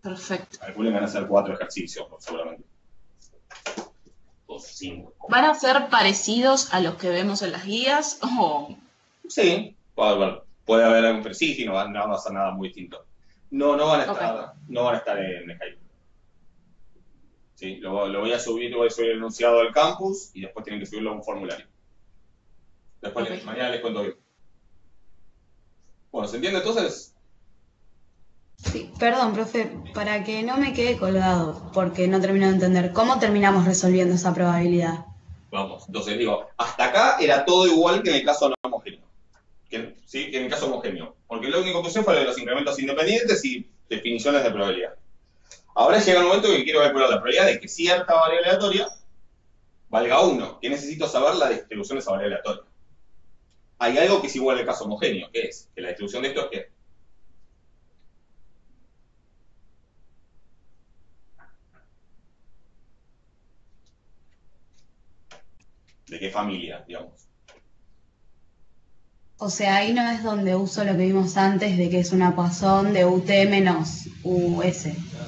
Perfecto. Calculen que van a hacer 4 ejercicios, seguramente. O 5. ¿Van a ser parecidos a los que vemos en las guías? Oh, Sí, puede haber algún, pero sí, no va a ser nada muy distinto. No van a estar en Skype. Sí, lo voy a subir el enunciado al campus y después tienen que subirlo a un formulario. Después, Ok. mañana les cuento bien. Bueno, ¿se entiende entonces? Sí, perdón, profe, para que no me quede colgado, porque no termino de entender, ¿cómo terminamos resolviendo esa probabilidad? Vamos, entonces digo, hasta acá era todo igual que en el caso no homogéneo. ¿Sí? Que en el caso homogéneo. Porque lo único que usé fue lo de los incrementos independientes y definiciones de probabilidad. Ahora llega el momento que quiero calcular la probabilidad de que cierta variable aleatoria valga 1, que necesito saber la distribución de esa variable aleatoria. Hay algo que es igual al caso homogéneo, que es que la distribución de esto es ¿qué? ¿De qué familia, digamos? O sea, ahí no es donde uso lo que vimos antes de que es una Poisson de UT menos US.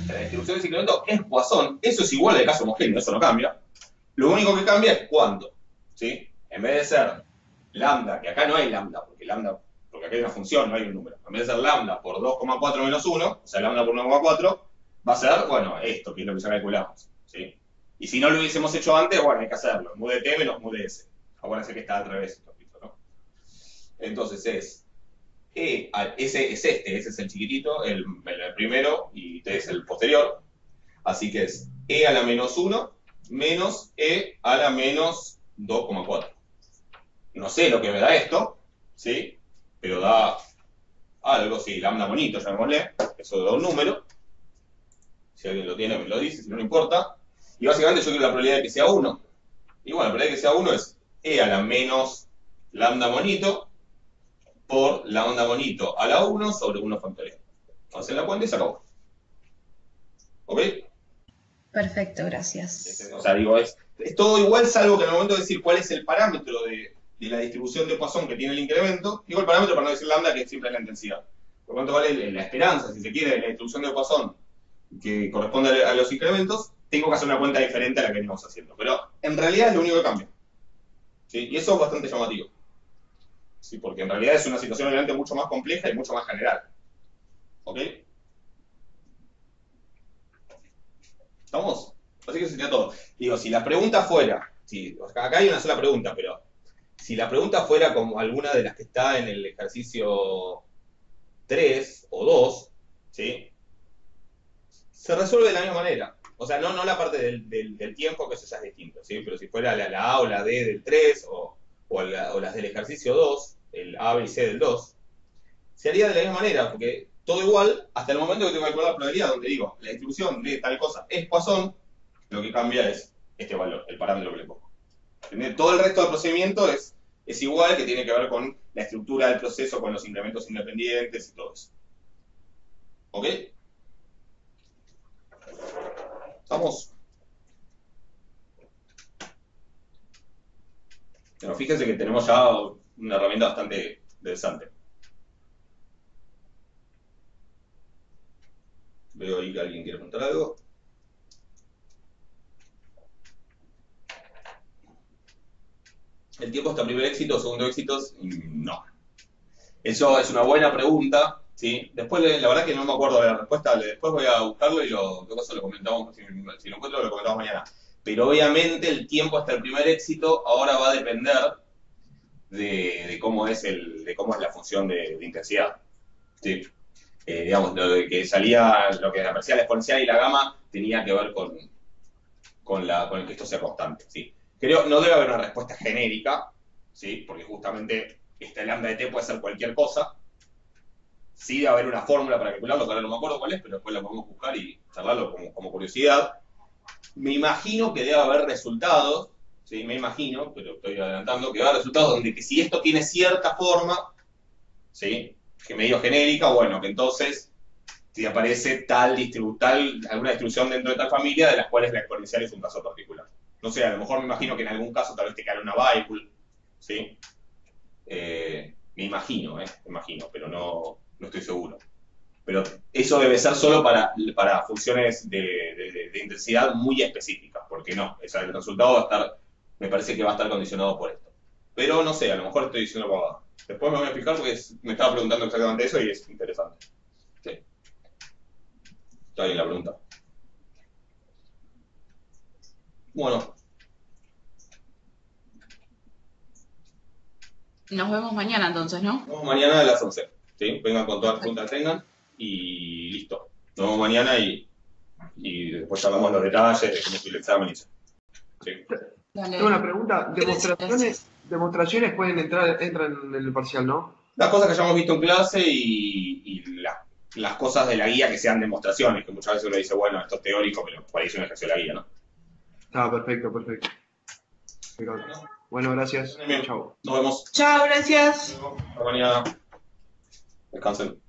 La distribución de incremento es Poisson, eso es igual al caso homogéneo, eso no cambia. Lo único que cambia es cuánto, ¿sí? En vez de ser lambda, que acá no hay lambda, porque acá hay una función, no hay un número. En vez de ser lambda por 2,4 menos 1, o sea, lambda por 1,4, va a ser, bueno, esto, que es lo que ya calculamos, ¿sí? Y si no lo hubiésemos hecho antes, bueno, hay que hacerlo. Mu de t menos mu de s. Acuérdense que está al revés esto, ¿no? Entonces ese es el chiquitito, el primero, y t es el posterior. Así que es e a la menos 1 menos e a la menos 2,4. No sé lo que me da esto, ¿sí? Pero da algo, sí, lambda bonito, llamémosle. Eso da un número. Si alguien lo tiene, me lo dice, si no, no importa. Y básicamente yo quiero la probabilidad de que sea 1. Y bueno, la probabilidad de que sea 1 es e a la menos lambda bonito por lambda bonito a la 1 sobre 1 factorial. Hacen la cuenta y se acabó. ¿Ok? Perfecto, gracias. O sea, digo, es todo igual, salvo que en el momento de decir cuál es el parámetro de la distribución de Poisson que tiene el incremento, digo el parámetro para no decir lambda, que siempre es la intensidad. Por lo tanto, vale la esperanza, si se quiere, de la distribución de Poisson que corresponde a los incrementos, tengo que hacer una cuenta diferente a la que venimos haciendo. Pero en realidad es lo único que cambia. ¿Sí? Y eso es bastante llamativo. ¿Sí? Porque en realidad es una situación obviamente mucho más compleja y mucho más general. ¿Ok? ¿Estamos? Así que eso sería todo. Digo, si la pregunta fuera, acá hay una sola pregunta, pero si la pregunta fuera como alguna de las que está en el ejercicio 3 o 2, ¿sí? Se resuelve de la misma manera. O sea, no la parte del tiempo, que eso ya es distinto, ¿sí? Pero si fuera la A o la D del 3 o las del ejercicio 2, el A, B y C del 2, se haría de la misma manera, porque todo igual, hasta el momento que tengo que calcular la probabilidad, donde digo, la distribución de tal cosa es Poisson, lo que cambia es este valor, el parámetro que le pongo. Todo el resto del procedimiento es igual, que tiene que ver con la estructura del proceso, con los incrementos independientes y todo eso. ¿Ok? ¿Estamos? Pero fíjense que tenemos ya una herramienta bastante interesante. Veo ahí que alguien quiere preguntar algo. ¿El tiempo hasta primer éxito o segundo éxito? No. Eso es una buena pregunta, ¿sí? Después, la verdad que no me acuerdo de la respuesta, después voy a buscarlo y lo comentamos, si lo encuentro lo comentamos mañana. Pero obviamente el tiempo hasta el primer éxito ahora va a depender de cómo es la función de intensidad. ¿Sí? Digamos, lo que aparecía la exponencial y la gamma tenía que ver con el que esto sea constante. ¿Sí? No debe haber una respuesta genérica, ¿sí? Porque justamente esta lambda de t puede ser cualquier cosa. Sí debe haber una fórmula para calcularlo, que ahora no me acuerdo cuál es, pero después la podemos buscar y charlarlo como curiosidad. Me imagino que debe haber resultados, ¿sí? Me imagino, pero estoy adelantando, que va a haber resultados donde que si esto tiene cierta forma, ¿sí? Que medio genérica, bueno, que entonces si aparece alguna distribución dentro de tal familia, de las cuales la exponencial es un caso particular. No sé, a lo mejor me imagino que en algún caso tal vez te cae una variable, ¿sí? Me imagino, pero no estoy seguro. Pero eso debe ser solo para funciones de intensidad muy específicas, porque no, el resultado me parece que va a estar condicionado por esto. Pero no sé, a lo mejor estoy diciendo pavada. Después me voy a fijar porque me estaba preguntando exactamente eso y es interesante. Sí. Está bien la pregunta. Bueno. Nos vemos mañana entonces, ¿no? Nos vemos mañana a las 11. ¿Sí? Vengan con todas las preguntas que tengan y listo. Nos vemos mañana y después hablamos los detalles de cómo fue el examen y eso. Sí. Tengo una pregunta. Demostraciones entran en el parcial, ¿no? Las cosas que hayamos visto en clase y las cosas de la guía que sean demostraciones, que muchas veces uno dice, bueno, esto es teórico, pero por ahí es un ejercicio de la guía, ¿no? Perfecto. Bueno, gracias. Chao. Nos vemos. Chao, gracias. Hasta mañana. Descansen.